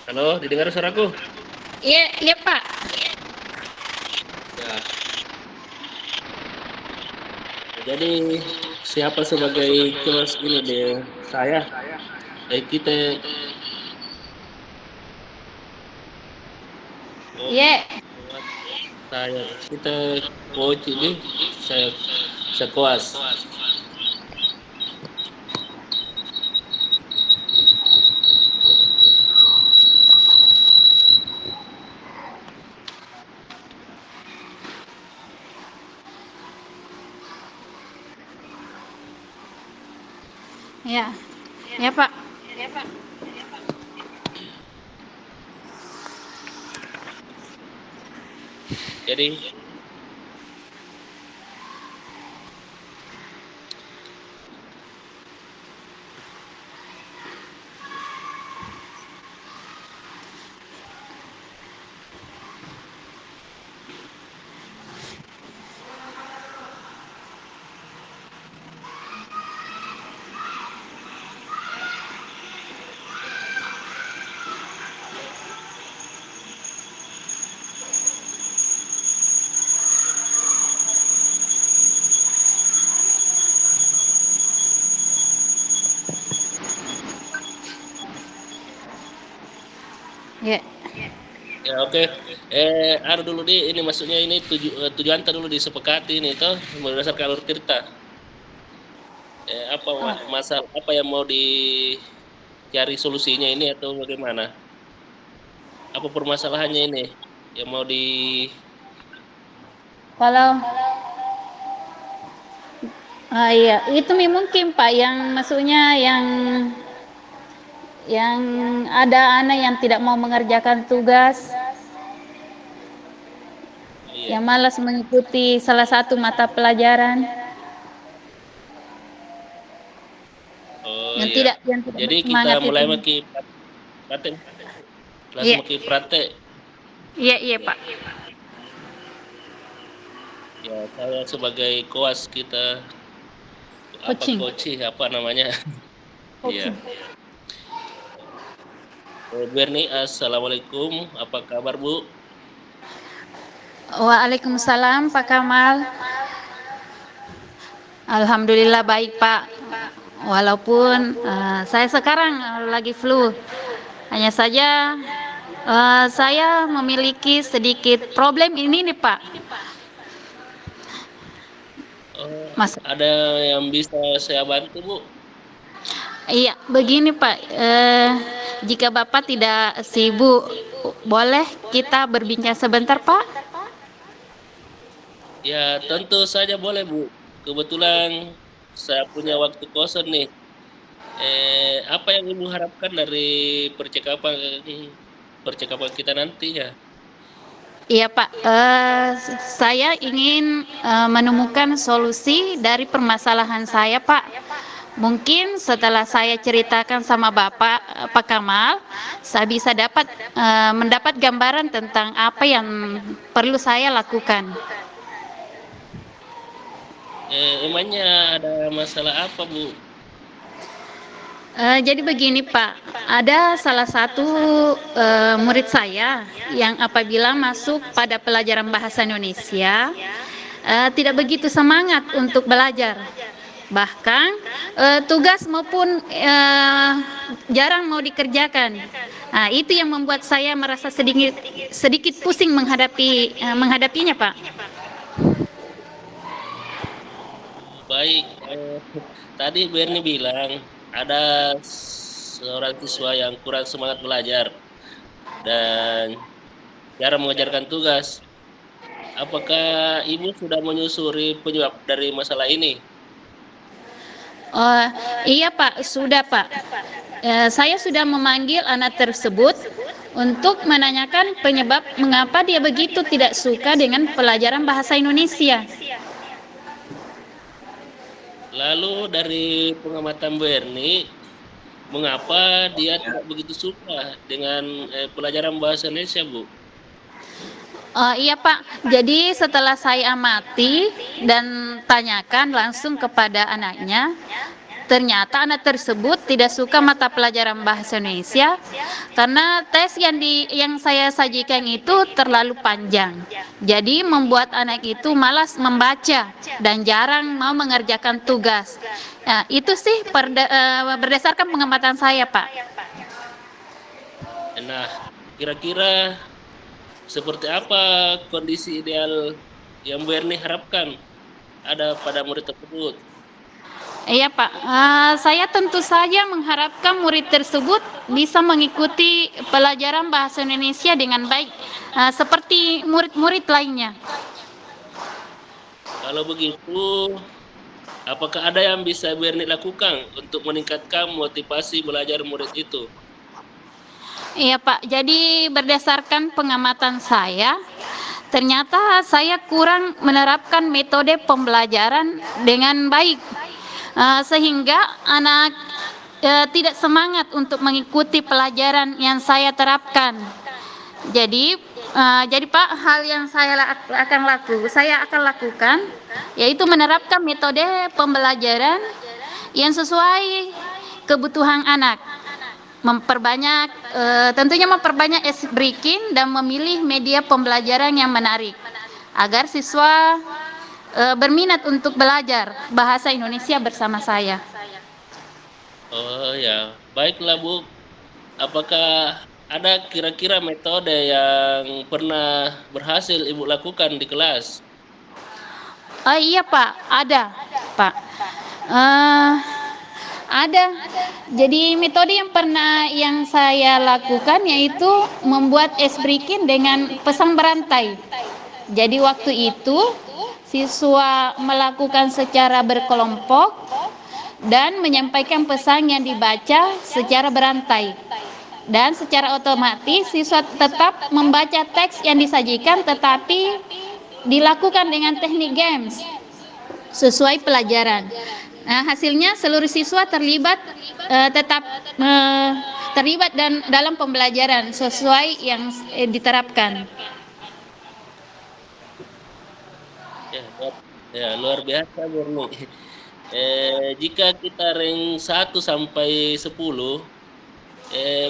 Halo, didengar suaraku? Iya, iya Pak. Ya. Jadi siapa sebagai kelas ini deh? Saya. Kita. Oh, Iya. saya. Kita coach ini. Saya koas. Iya. Iya Pak. Jadi Iya. ya oke. Ada dulu ini maksudnya ini tujuan dulu disepakati ini toh berdasarkan alur tirta. Apa masalah apa yang mau dicari solusinya ini atau bagaimana? Apa permasalahannya ini yang mau di Kalau iya, itu mungkin Pak yang maksudnya yang ada anak yang tidak mau mengerjakan tugas, Iya. yang malas mengikuti salah satu mata pelajaran, Oh yang iya. tidak Jadi bersemangat kita mulai itu. maki praktek. Langsung Iya. maki praktek. Iya, iya Pak. Ya, saya sebagai koas kita Coaching. apa namanya? Iya. Berni, assalamualaikum. Apa kabar Bu? Waalaikumsalam Pak Kamal. Alhamdulillah baik Pak. Walaupun saya sekarang lagi flu. Hanya saja saya memiliki sedikit problem ini nih Pak. Mas. Ada yang bisa saya bantu Bu? Iya, begini Pak. Jika Bapak tidak sibuk, boleh kita berbincang sebentar Pak? Ya, tentu saja boleh Bu. Kebetulan saya punya waktu kosong nih. Apa yang Ibu harapkan dari percakapan kita nanti ya? Iya Pak, saya ingin menemukan solusi dari permasalahan saya Pak. Mungkin setelah saya ceritakan sama Bapak, Pak Kamal, saya bisa mendapat gambaran tentang apa yang perlu saya lakukan. Emangnya ada masalah apa Bu? Jadi begini Pak, ada salah satu murid saya yang apabila masuk pada pelajaran bahasa Indonesia tidak begitu semangat untuk belajar. Bahkan tugas maupun jarang mau dikerjakan. Nah, itu yang membuat saya merasa sedikit pusing menghadapinya Pak. Baik, tadi Berni bilang ada seorang siswa yang kurang semangat belajar dan jarang mengerjakan tugas. Apakah Ibu sudah menyusuri penyebab dari masalah ini? Iya Pak, sudah Pak. Saya sudah memanggil anak tersebut untuk menanyakan penyebab mengapa dia begitu tidak suka dengan pelajaran bahasa Indonesia. Lalu dari pengamatan Berni, mengapa dia tidak begitu suka dengan pelajaran bahasa Indonesia, Bu? Iya Pak, jadi setelah saya amati dan tanyakan langsung kepada anaknya, ternyata anak tersebut tidak suka mata pelajaran bahasa Indonesia karena tes yang saya sajikan itu terlalu panjang. Jadi membuat anak itu malas membaca dan jarang mau mengerjakan tugas. Nah, itu sih berdasarkan pengamatan saya, Pak. Nah, kira-kira seperti apa kondisi ideal yang Bu Erni harapkan ada pada murid tersebut? Iya Pak, saya tentu saja mengharapkan murid tersebut bisa mengikuti pelajaran bahasa Indonesia dengan baik, seperti murid-murid lainnya. Kalau begitu, apakah ada yang bisa Bu Erni lakukan untuk meningkatkan motivasi belajar murid itu? Iya Pak, jadi berdasarkan pengamatan saya, ternyata saya kurang menerapkan metode pembelajaran dengan baik, sehingga anak tidak semangat untuk mengikuti pelajaran yang saya terapkan. Jadi Pak, hal yang saya akan lakukan yaitu menerapkan metode pembelajaran yang sesuai kebutuhan anak. Tentunya memperbanyak breaking dan memilih media pembelajaran yang menarik agar siswa berminat untuk belajar bahasa Indonesia bersama saya. Oh ya, baiklah Bu. Apakah ada kira-kira metode yang pernah berhasil Ibu lakukan di kelas? Iya Pak, ada Pak. Ada. Jadi metode yang saya lakukan yaitu membuat breaking dengan pesan berantai. Jadi waktu itu siswa melakukan secara berkelompok dan menyampaikan pesan yang dibaca secara berantai. Dan secara otomatis siswa tetap membaca teks yang disajikan tetapi dilakukan dengan teknik games sesuai pelajaran. Nah, hasilnya seluruh siswa terlibat dalam pembelajaran sesuai yang diterapkan. Ya, luar biasa Bu Erni. Jika kita rank 1 sampai 10,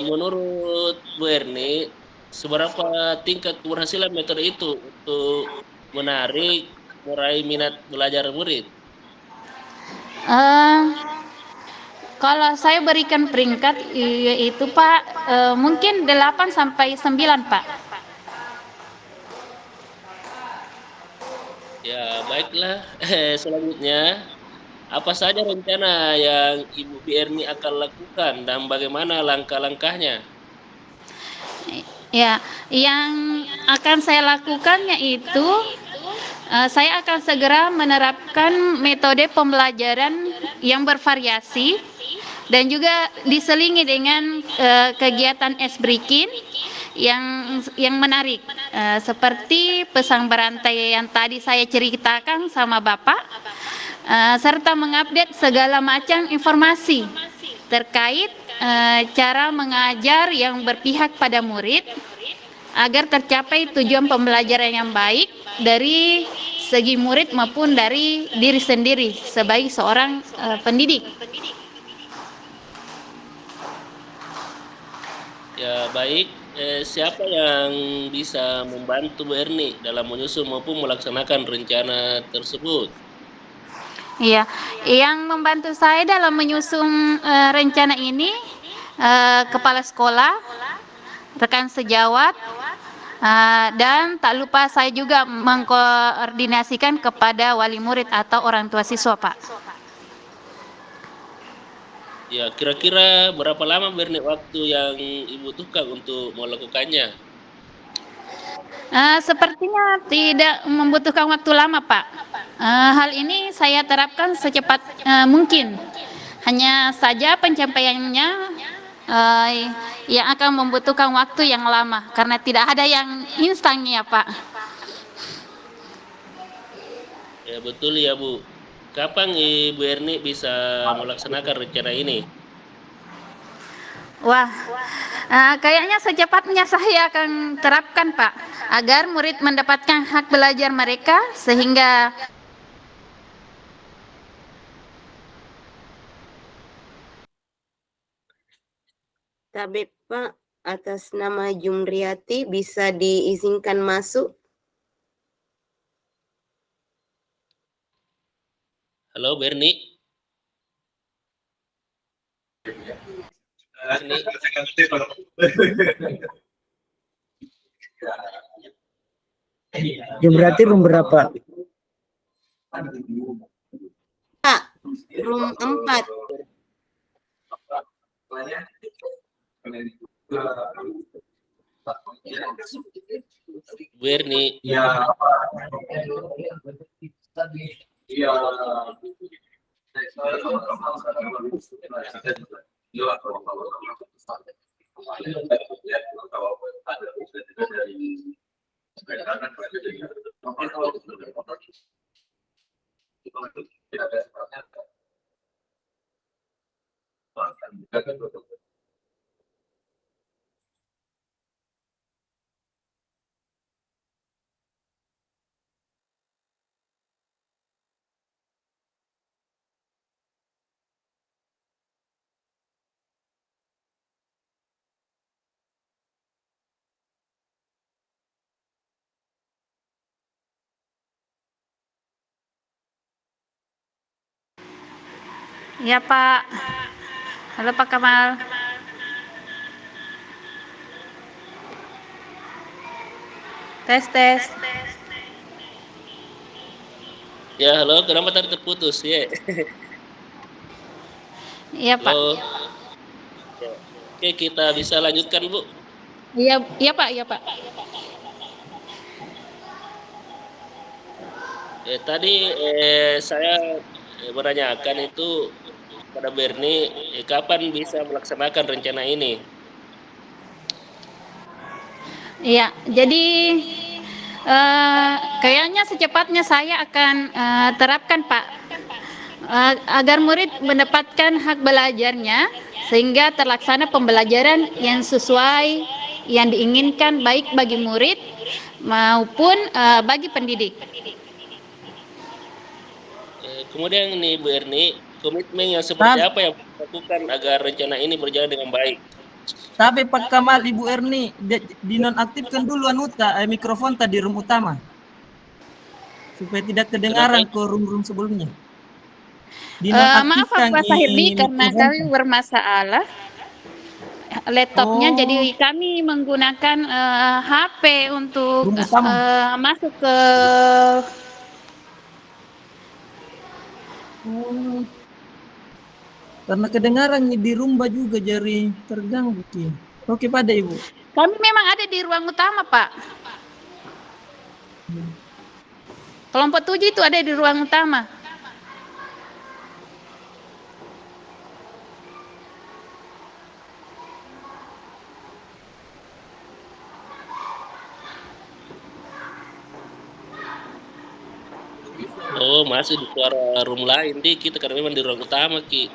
menurut Bu Erni, seberapa tingkat keberhasilan metode itu untuk menarik, meraih minat belajar murid? Kalau saya berikan peringkat itu Pak, mungkin 8 sampai 9 Pak. Ya, baiklah. Selanjutnya, apa saja rencana yang Ibu Erni akan lakukan dan bagaimana langkah-langkahnya? Ya, yang akan saya lakukan yaitu saya akan segera menerapkan metode pembelajaran yang bervariasi dan juga diselingi dengan kegiatan breaking yang menarik, seperti pesan berantai yang tadi saya ceritakan sama Bapak, serta mengupdate segala macam informasi terkait cara mengajar yang berpihak pada murid agar tercapai tujuan pembelajaran yang baik dari segi murid maupun dari diri sendiri sebagai seorang pendidik. Ya, baik. Siapa yang bisa membantu Bu Erni dalam menyusun maupun melaksanakan rencana tersebut? Iya, yang membantu saya dalam menyusun rencana ini kepala sekolah, rekan sejawat, dan tak lupa saya juga mengkoordinasikan kepada wali murid atau orang tua siswa, Pak. Ya, kira-kira berapa lama Bu Erni waktu yang Ibu butuhkan untuk melakukannya? Sepertinya tidak membutuhkan waktu lama, Pak. Hal ini saya terapkan secepat mungkin. Hanya saja pencapaiannya yang akan membutuhkan waktu yang lama karena tidak ada yang instan ya Pak. Ya, betul ya Bu. Kapan Ibu Erni bisa melaksanakan rencana ini? Wah, kayaknya secepatnya saya akan terapkan, Pak, agar murid mendapatkan hak belajar mereka sehingga Tapi Pak, atas nama Jumriyati bisa diizinkan masuk? Halo Berni. Berni. Berarti room berapa? Pak, room 4. Berni. ya Pak. Halo Pak Kamal. Tes tes. Ya, halo, kenapa tadi terputus? Ya. Iya Pak. Halo. Ya. Oke, kita bisa lanjutkan, Bu. Iya iya Pak, iya Pak. Tadi saya menanyakan itu pada Berni, kapan bisa melaksanakan rencana ini? Iya, jadi kayaknya secepatnya saya akan terapkan Pak, agar murid mendapatkan hak belajarnya sehingga terlaksana pembelajaran yang sesuai yang diinginkan baik bagi murid maupun bagi pendidik. Kemudian nih Bu Erni, komitmen yang seperti Tab- apa yang dilakukan agar rencana ini berjalan dengan baik? Tapi Pak Kamal, Ibu Erni, dinonaktifkan dulu mikrofon tadi room utama. Supaya tidak kedengaran Kenapa? ke room-room sebelumnya. Maaf Dinonaktifkan Pak Sahirdi karena mikrofon. kami bermasalah laptopnya, jadi kami menggunakan HP untuk Room utama. masuk ke Karena kedengaran di rumba juga jadi terganggu. Oke pada Ibu. kami memang ada di ruang utama Pak. Kelompok 7 itu ada di ruang utama. Oh, masih di suara room lain dikit karena memang di ruang utama, Ki.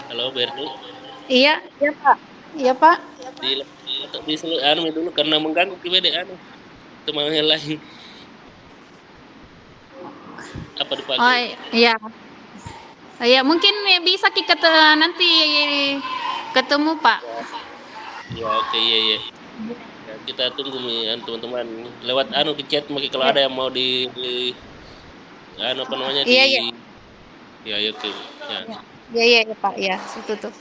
Halo Berni, Iya, iya Pak. Iya Pak. di anu dulu karena mengganggu kita deh anu teman yang lain. Apa Oh dipakai? iya. Iya, mungkin bisa kita nanti ketemu Pak. Ya, oke, iya. Ya, kita tunggu nih teman-teman lewat anu di chat mungkin kalau Iya. ada yang mau anu apa namanya Iya, iya. ya oke. Ya. Iya, iya, iya Pak. Iya, tutup.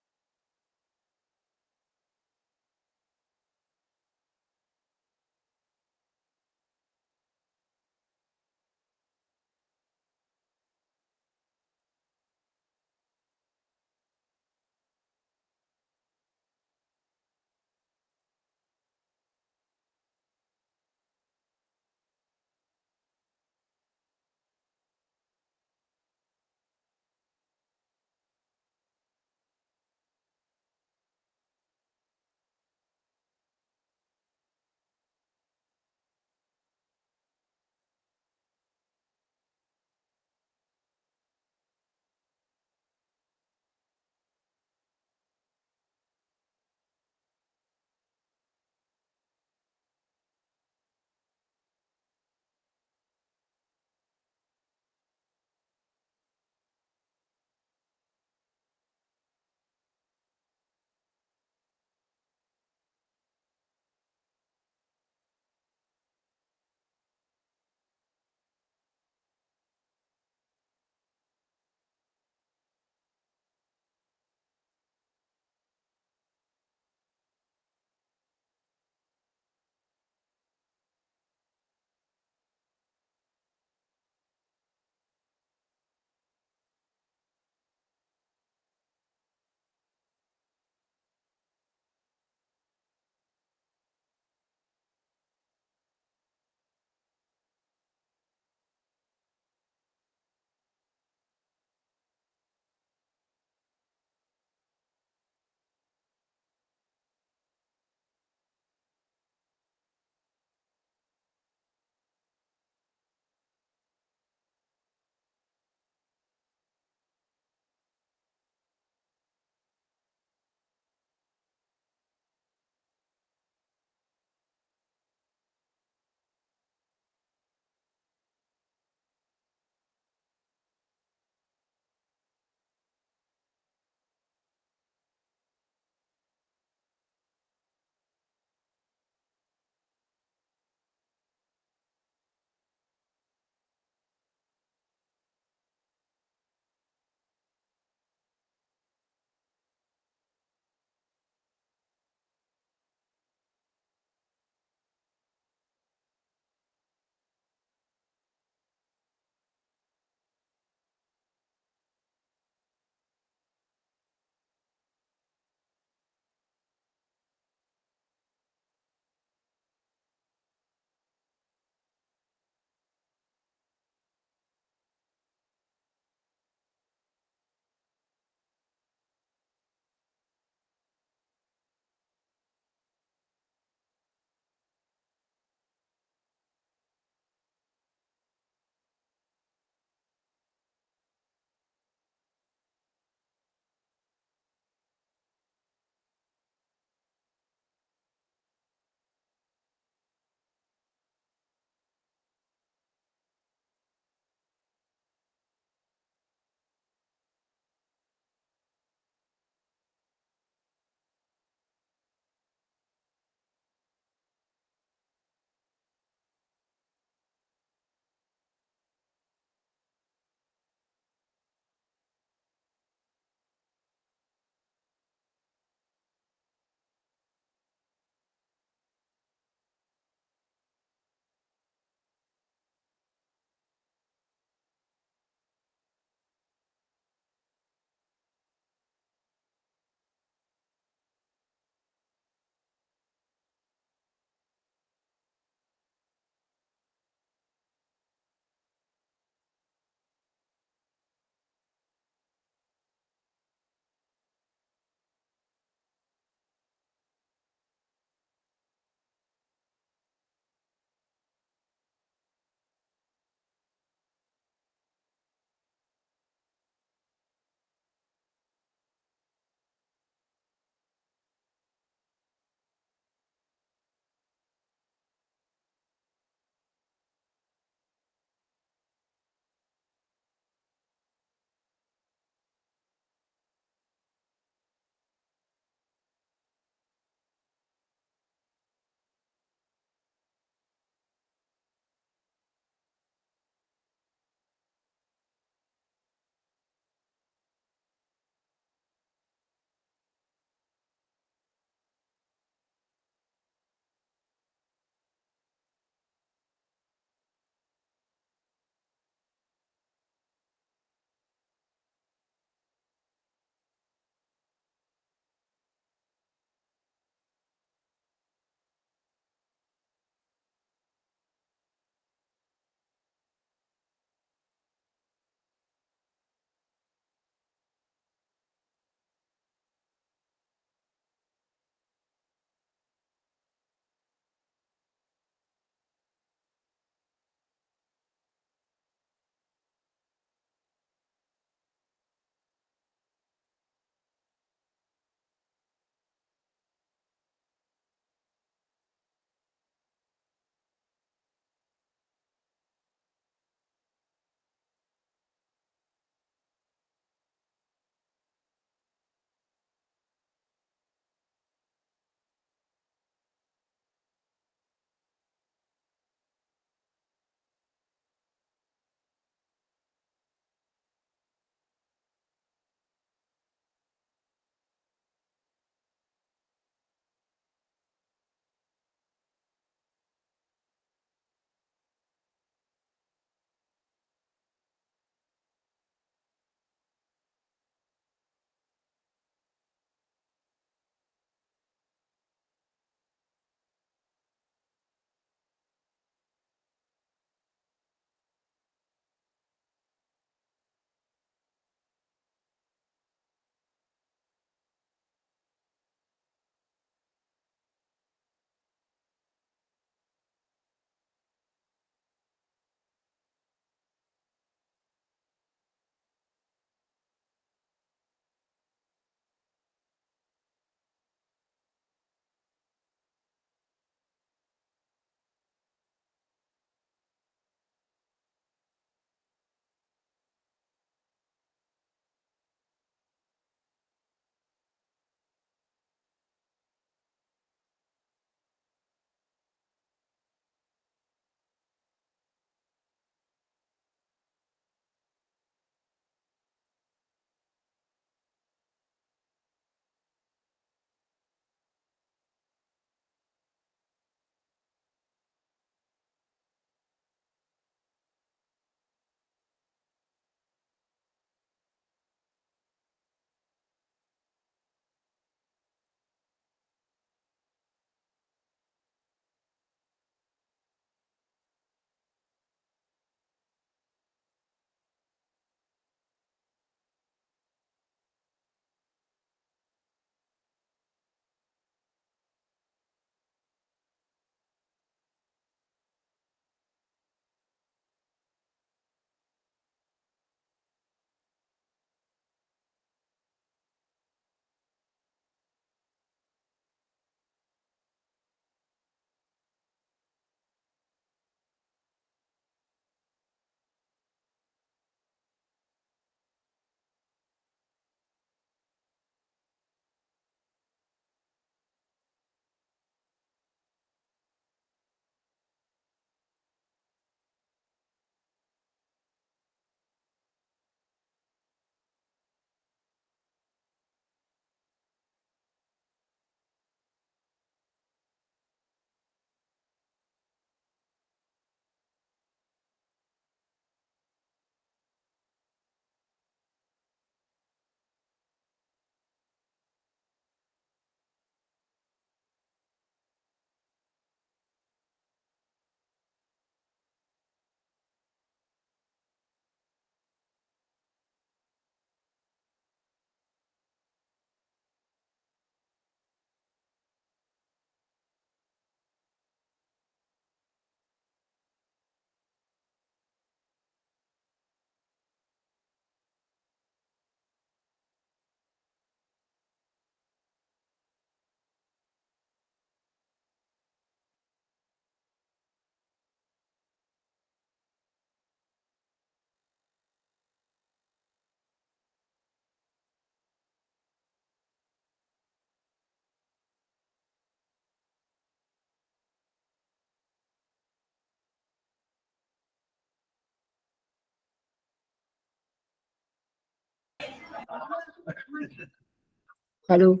Halo.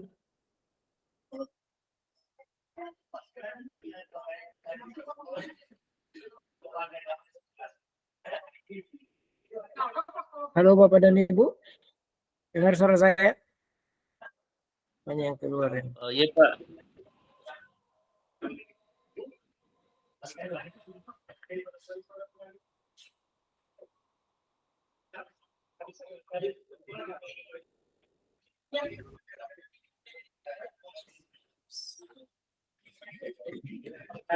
Halo Bapak dan Ibu, dengar suara saya? Banyak yang keluar ya. Oh iya Pak.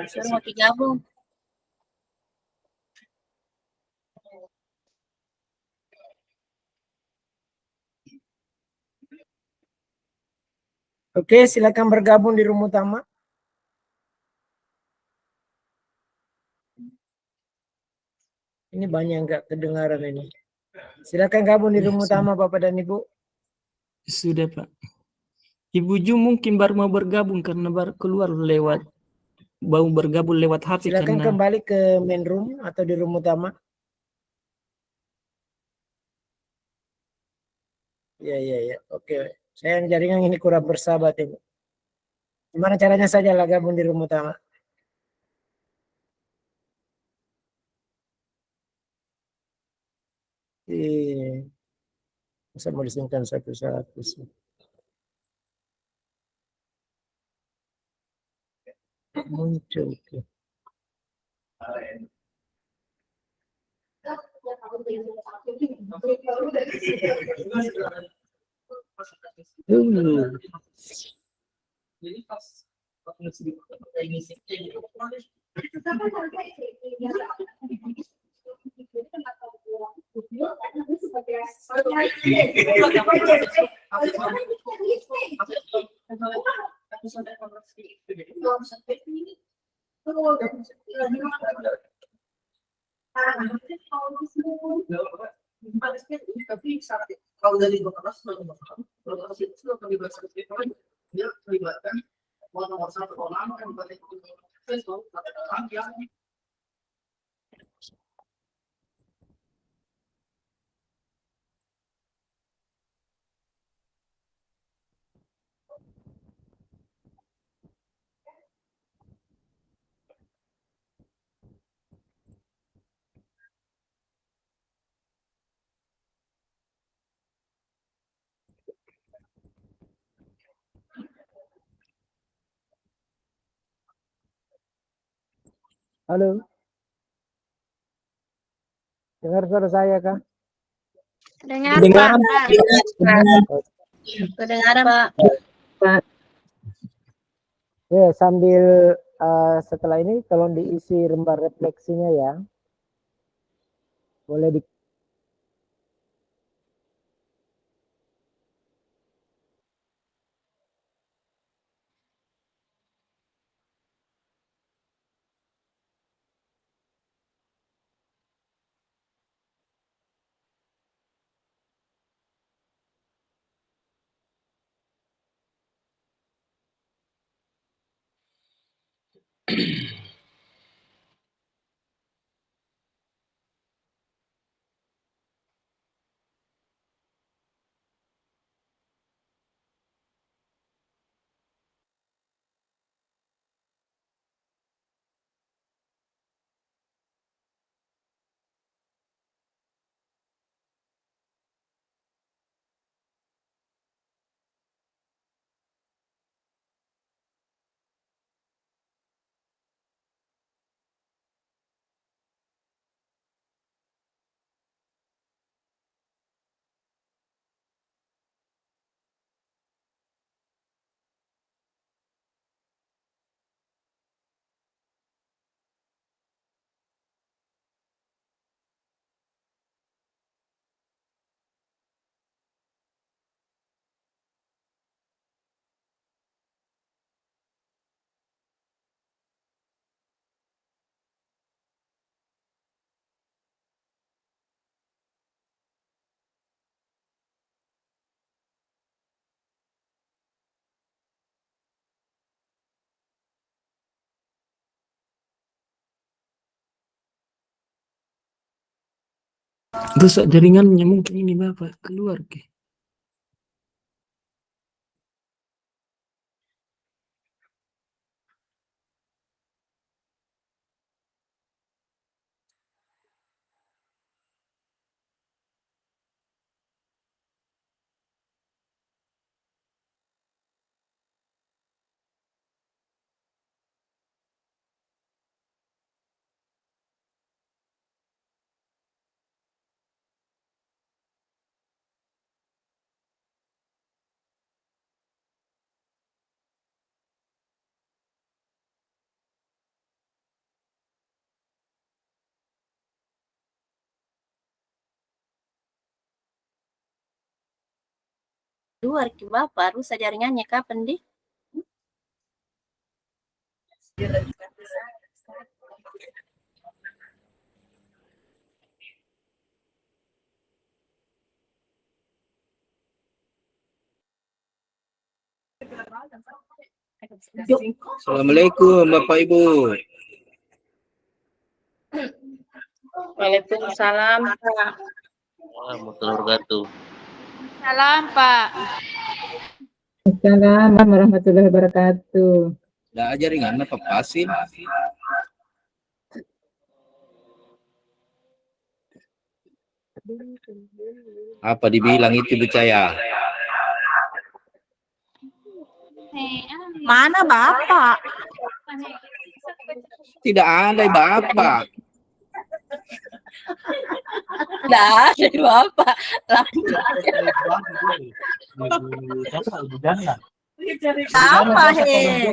Saya mau digabung. Oke, silakan bergabung di room utama. Ini banyak yang nggak kedengaran ini. Silakan gabung di room utama Bapak dan Ibu. Sudah Pak. Ibu Ju mungkin baru mau bergabung karena baru keluar lewat HP Silakan karena kembali ke main room atau di room utama. Ya. Oke. Saya jaringan ini kurang bersahabat ini. Gimana caranya saja lah gabung di room utama. Bisa mau disingkat satu-satu sih. Muncul. Oke. Kalau dari keras dia melibatkan nomor satu orang yang Halo. Dengar suara saya kah? Dengar Pak. Kedengaran Pak. Ya, sambil setelah ini tolong diisi lembar refleksinya ya. Boleh di rusak jaringannya mungkin ini Bapak keluar ke. Luar ke Bapak, rusak jaringannya kapan di? Assalamualaikum Bapak Ibu. Waalaikumsalam, Pak. Warahmatullahi wabarakatuh. Salam, Pak. Assalamualaikum warahmatullahi wabarakatuh. Dah jaringan apa pasin? Apa dibilang itu percaya? Mana Bapak? Tidak ada Bapak. Nah, dari Bapak. Apa he?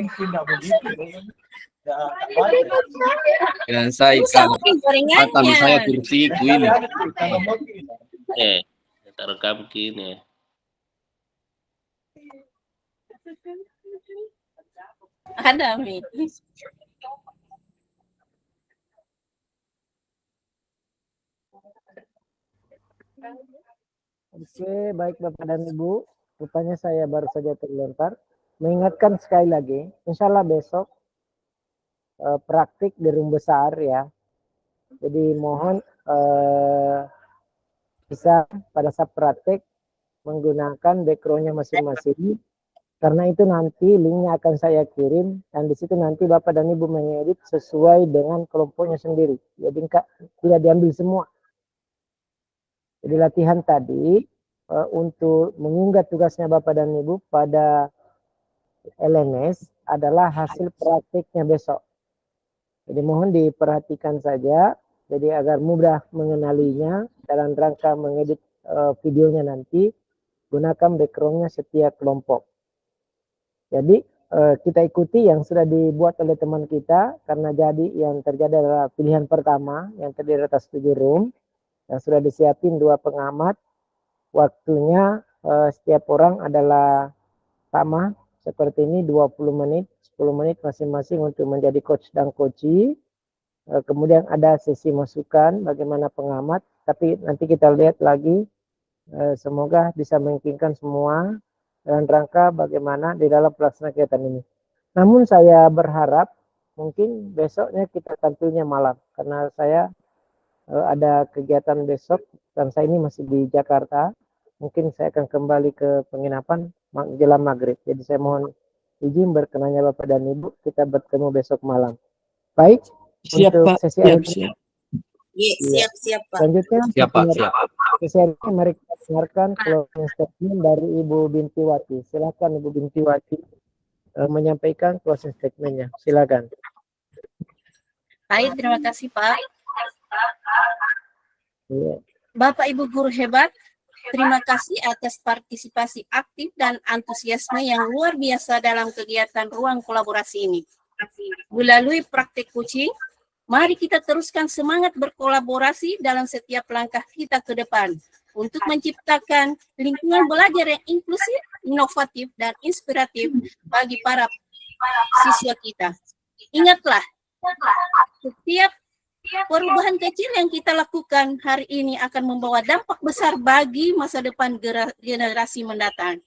Dan saya kan kata saya kursiku ini. Kita rekam kini. Ada Mi. Oke, baik Bapak dan Ibu. Rupanya saya baru saja terlempar. Mengingatkan sekali lagi, insya Allah besok praktik di room besar ya. Jadi mohon bisa pada saat praktik menggunakan background-nya masing-masing. Karena itu nanti linknya akan saya kirim dan di situ nanti Bapak dan Ibu mengedit sesuai dengan kelompoknya sendiri. Jadi tidak diambil semua. Jadi latihan tadi untuk mengunggah tugasnya Bapak dan Ibu pada LMS adalah hasil praktiknya besok. Jadi mohon diperhatikan saja, jadi agar mudah mengenalinya dalam rangka mengedit videonya nanti, gunakan backgroundnya setiap kelompok. Jadi kita ikuti yang sudah dibuat oleh teman kita, karena jadi yang terjadi adalah pilihan pertama yang terdiri atas 7 room, yang sudah disiapin 2 pengamat, waktunya setiap orang adalah sama seperti ini 20 menit, 10 menit masing-masing untuk menjadi coach dan coachee. Kemudian ada sesi masukan bagaimana pengamat, tapi nanti kita lihat lagi, semoga bisa memungkinkan semua dalam rangka bagaimana di dalam pelaksanaan kegiatan ini. Namun saya berharap mungkin besoknya kita tampilnya malam, karena saya ada kegiatan besok dan saya ini masih di Jakarta. Mungkin saya akan kembali ke penginapan jelang maghrib. Jadi saya mohon izin berkenannya Bapak dan Ibu, kita bertemu besok malam. Baik, Siap untuk Pak. sesi Siap. Siap, Pak. selanjutnya Siap Pak. Siap. sesi ini mari kita dengarkan closing statement dari Ibu Bintiwati. Silakan Ibu Bintiwati menyampaikan closing statementnya. Silakan. Baik, terima kasih Pak. Iya. Bapak Ibu guru hebat, terima kasih atas partisipasi aktif dan antusiasme yang luar biasa dalam kegiatan ruang kolaborasi ini. Melalui praktik coaching, mari kita teruskan semangat berkolaborasi dalam setiap langkah kita ke depan untuk menciptakan lingkungan belajar yang inklusif, inovatif, dan inspiratif bagi para siswa kita. Ingatlah, setiap perubahan kecil yang kita lakukan hari ini akan membawa dampak besar bagi masa depan generasi mendatang.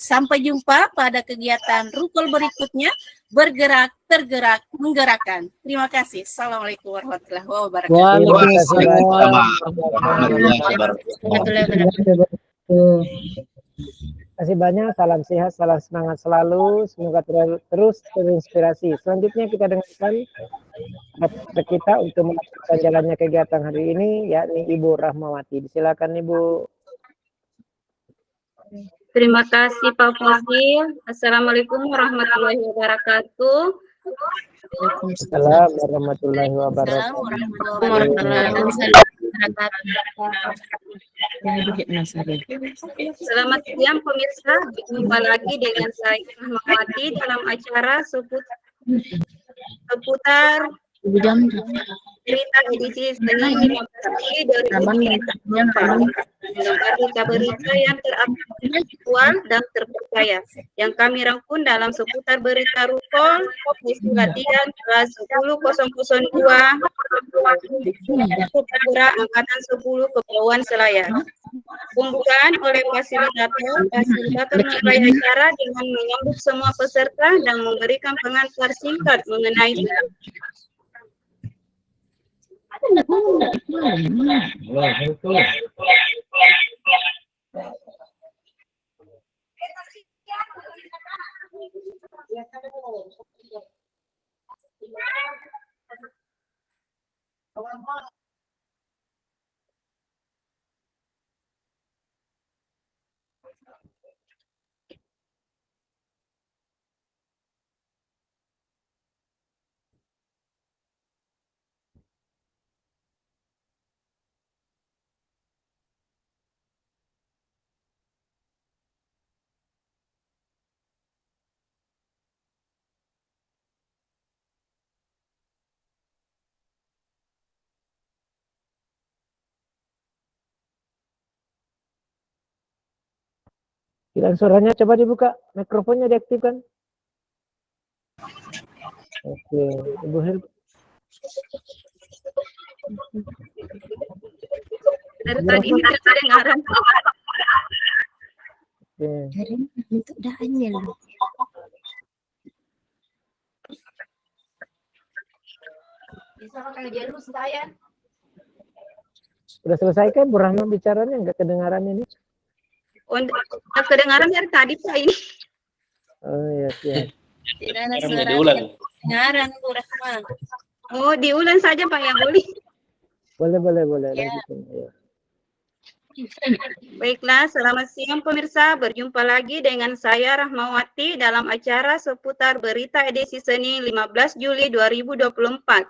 Sampai jumpa pada kegiatan Rukol berikutnya, bergerak, tergerak, menggerakkan. Terima kasih. Assalamualaikum warahmatullahi wabarakatuh. Waalaikumsalam warahmatullahi wabarakatuh. Terima kasih banyak, salam sehat, salam semangat selalu, semoga terus terinspirasi. Selanjutnya kita dengarkan kita untuk melakukan jalannya kegiatan hari ini, yakni Ibu Rahmawati. Silakan Ibu. Terima kasih Pak Fadil. Assalamualaikum warahmatullahi wabarakatuh. Waalaikumsalam warahmatullahi wabarakatuh. Selamat siang pemirsa, jumpa lagi dengan saya Rahmawati dalam acara seputar cerita edisi seni 5 dari menggembar berita-berita yang teraktual dan terpercaya yang kami rangkum dalam seputar berita Rukol sesi latihan kelas 10.002 Perwira Angkatan 10 Kepulauan Selayar. Pembukaan oleh fasilitator memulai acara dengan menyambut semua peserta dan memberikan pengantar singkat mengenai Hilang suaranya, coba dibuka, mikrofonnya diaktifkan. Oke, Ibu Hel. dari tadi ini kedengaran. Oke. Untuk Daniel. Sudah selesai kan Bu Rahma bicaranya, nggak kedengaran ini? Untuk kedengaran dari tadi Pak ini. Oh iya, siap. Tidak ada Suara suara diulang. kedengaran Bu Rahma. Oh, diulang saja Pak ya boleh. Boleh. Ya. Lanjutin, ayo. Baiklah, selamat siang pemirsa. Berjumpa lagi dengan saya Rahmawati dalam acara seputar berita edisi Senin 15 Juli 2024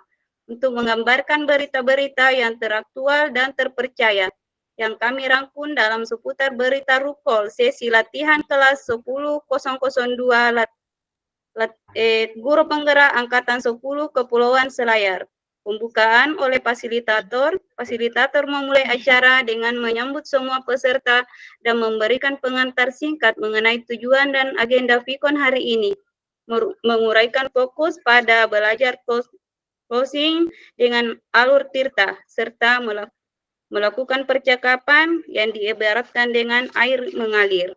untuk menggambarkan berita-berita yang teraktual dan terpercaya yang kami rangkum dalam seputar berita Rukol sesi latihan kelas 10.002 Guru Penggerak Angkatan 10 Kepulauan Selayar. Pembukaan oleh fasilitator memulai acara dengan menyambut semua peserta dan memberikan pengantar singkat mengenai tujuan dan agenda Vikon hari ini, menguraikan fokus pada belajar closing dengan alur tirta, serta melakukan percakapan yang diibaratkan dengan air mengalir.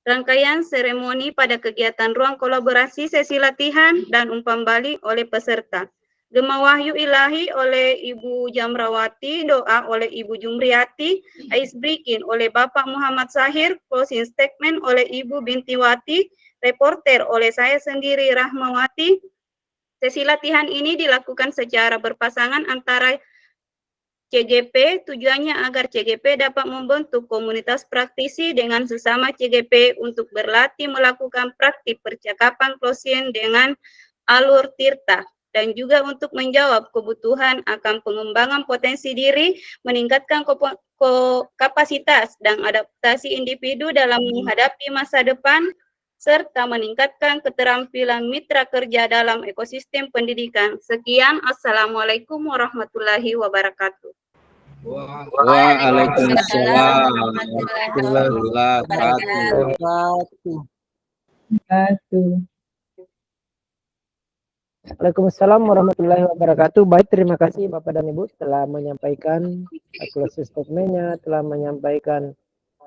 Rangkaian seremoni pada kegiatan ruang kolaborasi sesi latihan dan umpan balik oleh peserta. Gema Wahyu Ilahi oleh Ibu Jamrawati, doa oleh Ibu Jumriyati, ice breaking oleh Bapak Muhammad Sahir, closing statement oleh Ibu Bintiwati, reporter oleh saya sendiri Rahmawati. Sesi latihan ini dilakukan secara berpasangan antara CGP, tujuannya agar CGP dapat membentuk komunitas praktisi dengan sesama CGP untuk berlatih melakukan praktik percakapan closing dengan alur tirta, dan juga untuk menjawab kebutuhan akan pengembangan potensi diri, meningkatkan kapasitas dan adaptasi individu dalam menghadapi masa depan, serta meningkatkan keterampilan mitra kerja dalam ekosistem pendidikan. Sekian, Assalamualaikum warahmatullahi wabarakatuh. Waalaikumsalam warahmatullahi wabarakatuh. Waalaikumsalam warahmatullahi wabarakatuh. Baik, terima kasih Bapak dan Ibu telah menyampaikan closing statement-nya, telah menyampaikan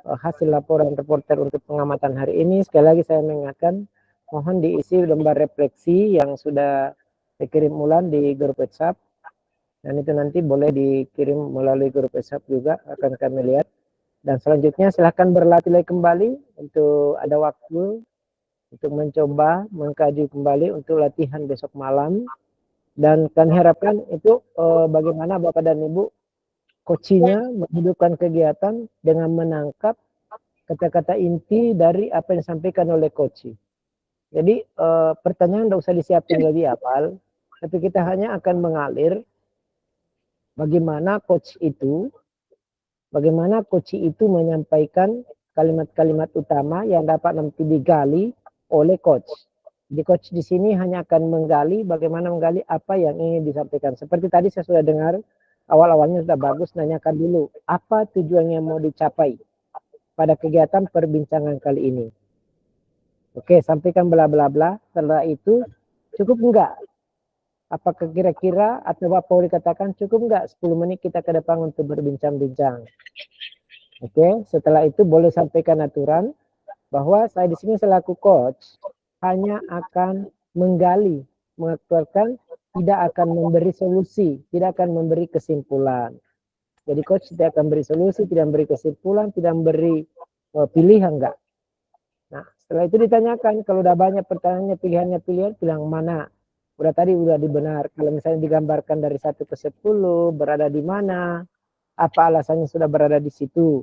hasil laporan reporter untuk pengamatan hari ini. Sekali lagi saya mengingatkan, mohon diisi lembar refleksi yang sudah dikirim ulang di grup WhatsApp. Dan itu nanti boleh dikirim melalui grup WhatsApp juga, akan kami lihat. Dan selanjutnya silahkan berlatih lagi kembali untuk ada waktu untuk mencoba mengkaji kembali untuk latihan besok malam. Dan kami harapkan itu bagaimana Bapak dan Ibu coachingnya menghidupkan kegiatan dengan menangkap kata-kata inti dari apa yang disampaikan oleh coach. Jadi pertanyaan tidak usah disiapin lebih hafal, tapi kita hanya akan mengalir bagaimana coach itu menyampaikan kalimat-kalimat utama yang dapat nanti digali oleh coach. Jadi coach di sini hanya akan menggali bagaimana menggali apa yang ingin disampaikan. Seperti tadi saya sudah dengar awal-awalnya sudah bagus, nanyakan dulu apa tujuannya mau dicapai pada kegiatan perbincangan kali ini. Oke, sampaikan bla bla bla. Setelah itu cukup enggak? Apakah kira-kira atau Bapak boleh katakan cukup enggak 10 menit kita ke depan untuk berbincang-bincang? Oke, setelah itu boleh sampaikan aturan bahwa saya di sini selaku coach hanya akan menggali, mengaturkan, tidak akan memberi solusi, tidak akan memberi kesimpulan. Jadi coach tidak akan beri solusi, tidak memberi kesimpulan, tidak memberi pilihan enggak. Nah, setelah itu ditanyakan, kalau udah banyak pertanyaannya, pilihannya pilihan mana? Udah tadi udah dibenar. Kalau misalnya digambarkan dari 1 ke 10, berada di mana? Apa alasannya sudah berada di situ?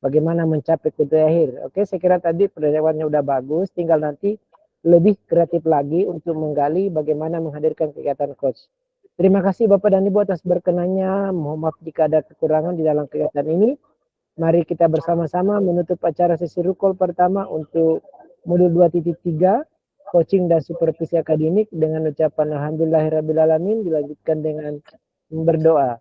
Bagaimana mencapai tujuan akhir? Oke, saya kira tadi perjawabannya udah bagus. Tinggal nanti lebih kreatif lagi untuk menggali bagaimana menghadirkan kegiatan coach. Terima kasih Bapak dan Ibu atas berkenannya. Mohon maaf jika ada kekurangan di dalam kegiatan ini. Mari kita bersama-sama menutup acara sesi rukol pertama untuk modul 2.3 coaching dan supervisi akademik dengan ucapan alhamdulillahirrabbilalamin, dilanjutkan dengan berdoa.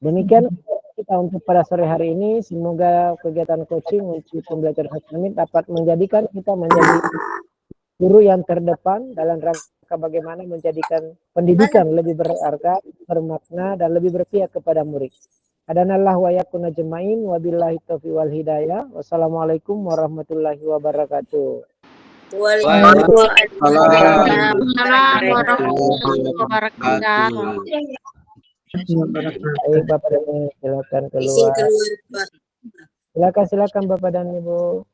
Demikian kita untuk pada sore hari ini. Semoga kegiatan coaching untuk pembelajaran akademik dapat menjadikan kita menjadi guru yang terdepan dalam rangka bagaimana menjadikan pendidikan lebih berarti, bermakna, dan lebih berpihak kepada murid. Adanallah wa yakun ajmain wabillahi taufiq wal hidayah. Wassalamualaikum warahmatullahi wabarakatuh. Waalaikumsalam warahmatullahi wabarakatuh. Baik Bapak dan Ibu, silakan keluar. Silakan Bapak dan Ibu.